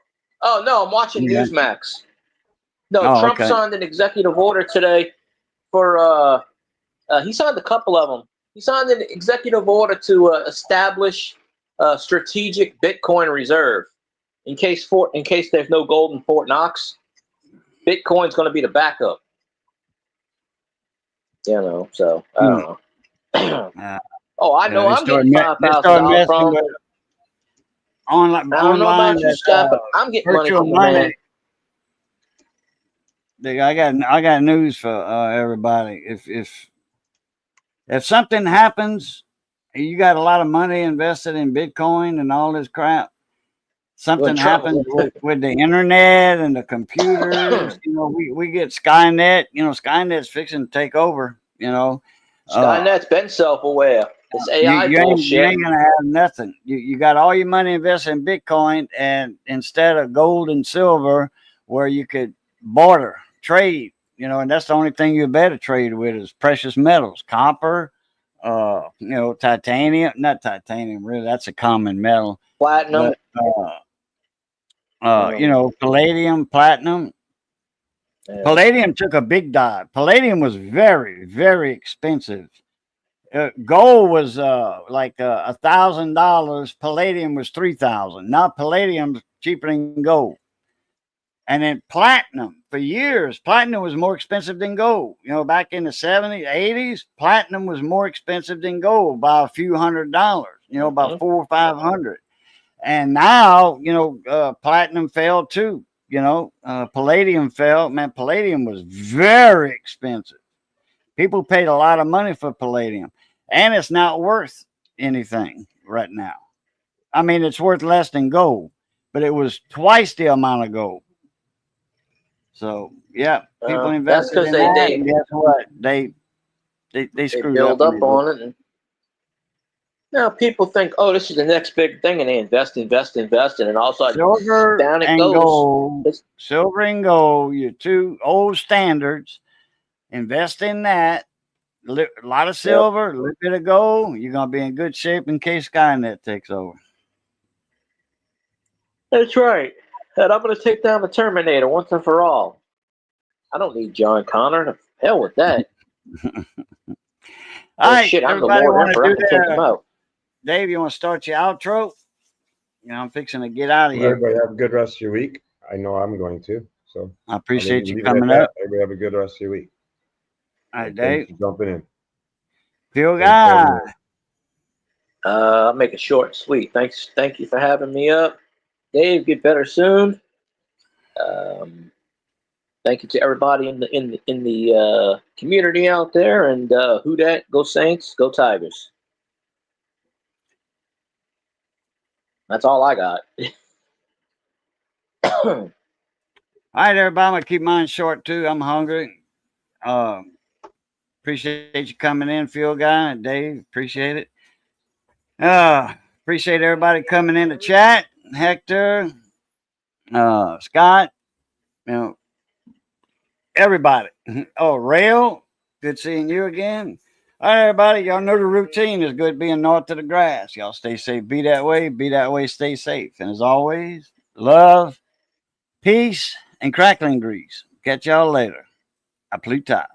no, I'm watching Yeah. Newsmax. No, Oh, Trump okay. signed an executive order today for. He signed a couple of them. He signed an executive order to establish a strategic Bitcoin reserve in case there's no gold in Fort Knox. Bitcoin's going to be the backup. So I don't know. Oh, I know. I'm getting $5,000 from him. Online. I don't know about you, Scott, but I'm getting money from the man. I got news for everybody. If something happens, you got a lot of money invested in Bitcoin and all this crap. Something happens with the internet and the computers. We get Skynet. Skynet's fixing to take over. Skynet's been self-aware. This AI bullshit. You ain't gonna have nothing. You got all your money invested in Bitcoin, and instead of gold and silver, where you could barter, trade, and that's the only thing you better trade with is precious metals, copper, titanium. Not titanium, really. That's a common metal. Platinum. But, palladium, platinum. Yeah. Palladium took a big dive. Palladium was very, very expensive. Gold was like $1,000. Palladium was $3,000. Now palladium's cheaper than gold. And then platinum, for years, platinum was more expensive than gold. Back in the 70s, 80s, platinum was more expensive than gold by a few $100. About $400 or $500. And now, platinum fell too. Palladium fell. Man, palladium was very expensive. People paid a lot of money for palladium, and it's not worth anything right now. I mean, it's worth less than gold, but it was twice the amount of gold. So yeah, people invested in that. And guess what? They screwed build up on it. And now people think, oh, this is the next big thing, and they invest, and then all of a sudden, silver down it and goes. Gold. Silver and gold, your two old standards. Invest in that. A lot of silver, a little bit of gold. You're gonna be in good shape in case Skynet takes over. That's right. And I'm gonna take down the Terminator once and for all. I don't need John Connor. The hell with that. All right, shit, I'm the everybody Lord Emperor. I can take him out. Dave, you want to start your outro? I'm fixing to get out of here. Everybody have a good rest of your week. I know I'm going to. So I appreciate you coming up. Everybody have a good rest of your week. All right, Dave. Thanks for jumping in. Phil Guy. I'll make it short and sweet. Thank you for having me up. Dave, get better soon. Thank you to everybody in the community out there, and who dat? Go Saints, go Tigers. That's all I got. All right, everybody. I'm gonna keep mine short too. I'm hungry. Appreciate you coming in, Phil Guy and Dave. Appreciate it. Appreciate everybody coming in the chat. Hector, Scott, everybody. Oh, Rail, good seeing you again. All right, everybody. Y'all know the routine is good being north of the grass. Y'all stay safe. Be that way, stay safe. And as always, love, peace, and crackling grease. Catch y'all later. A Pluta.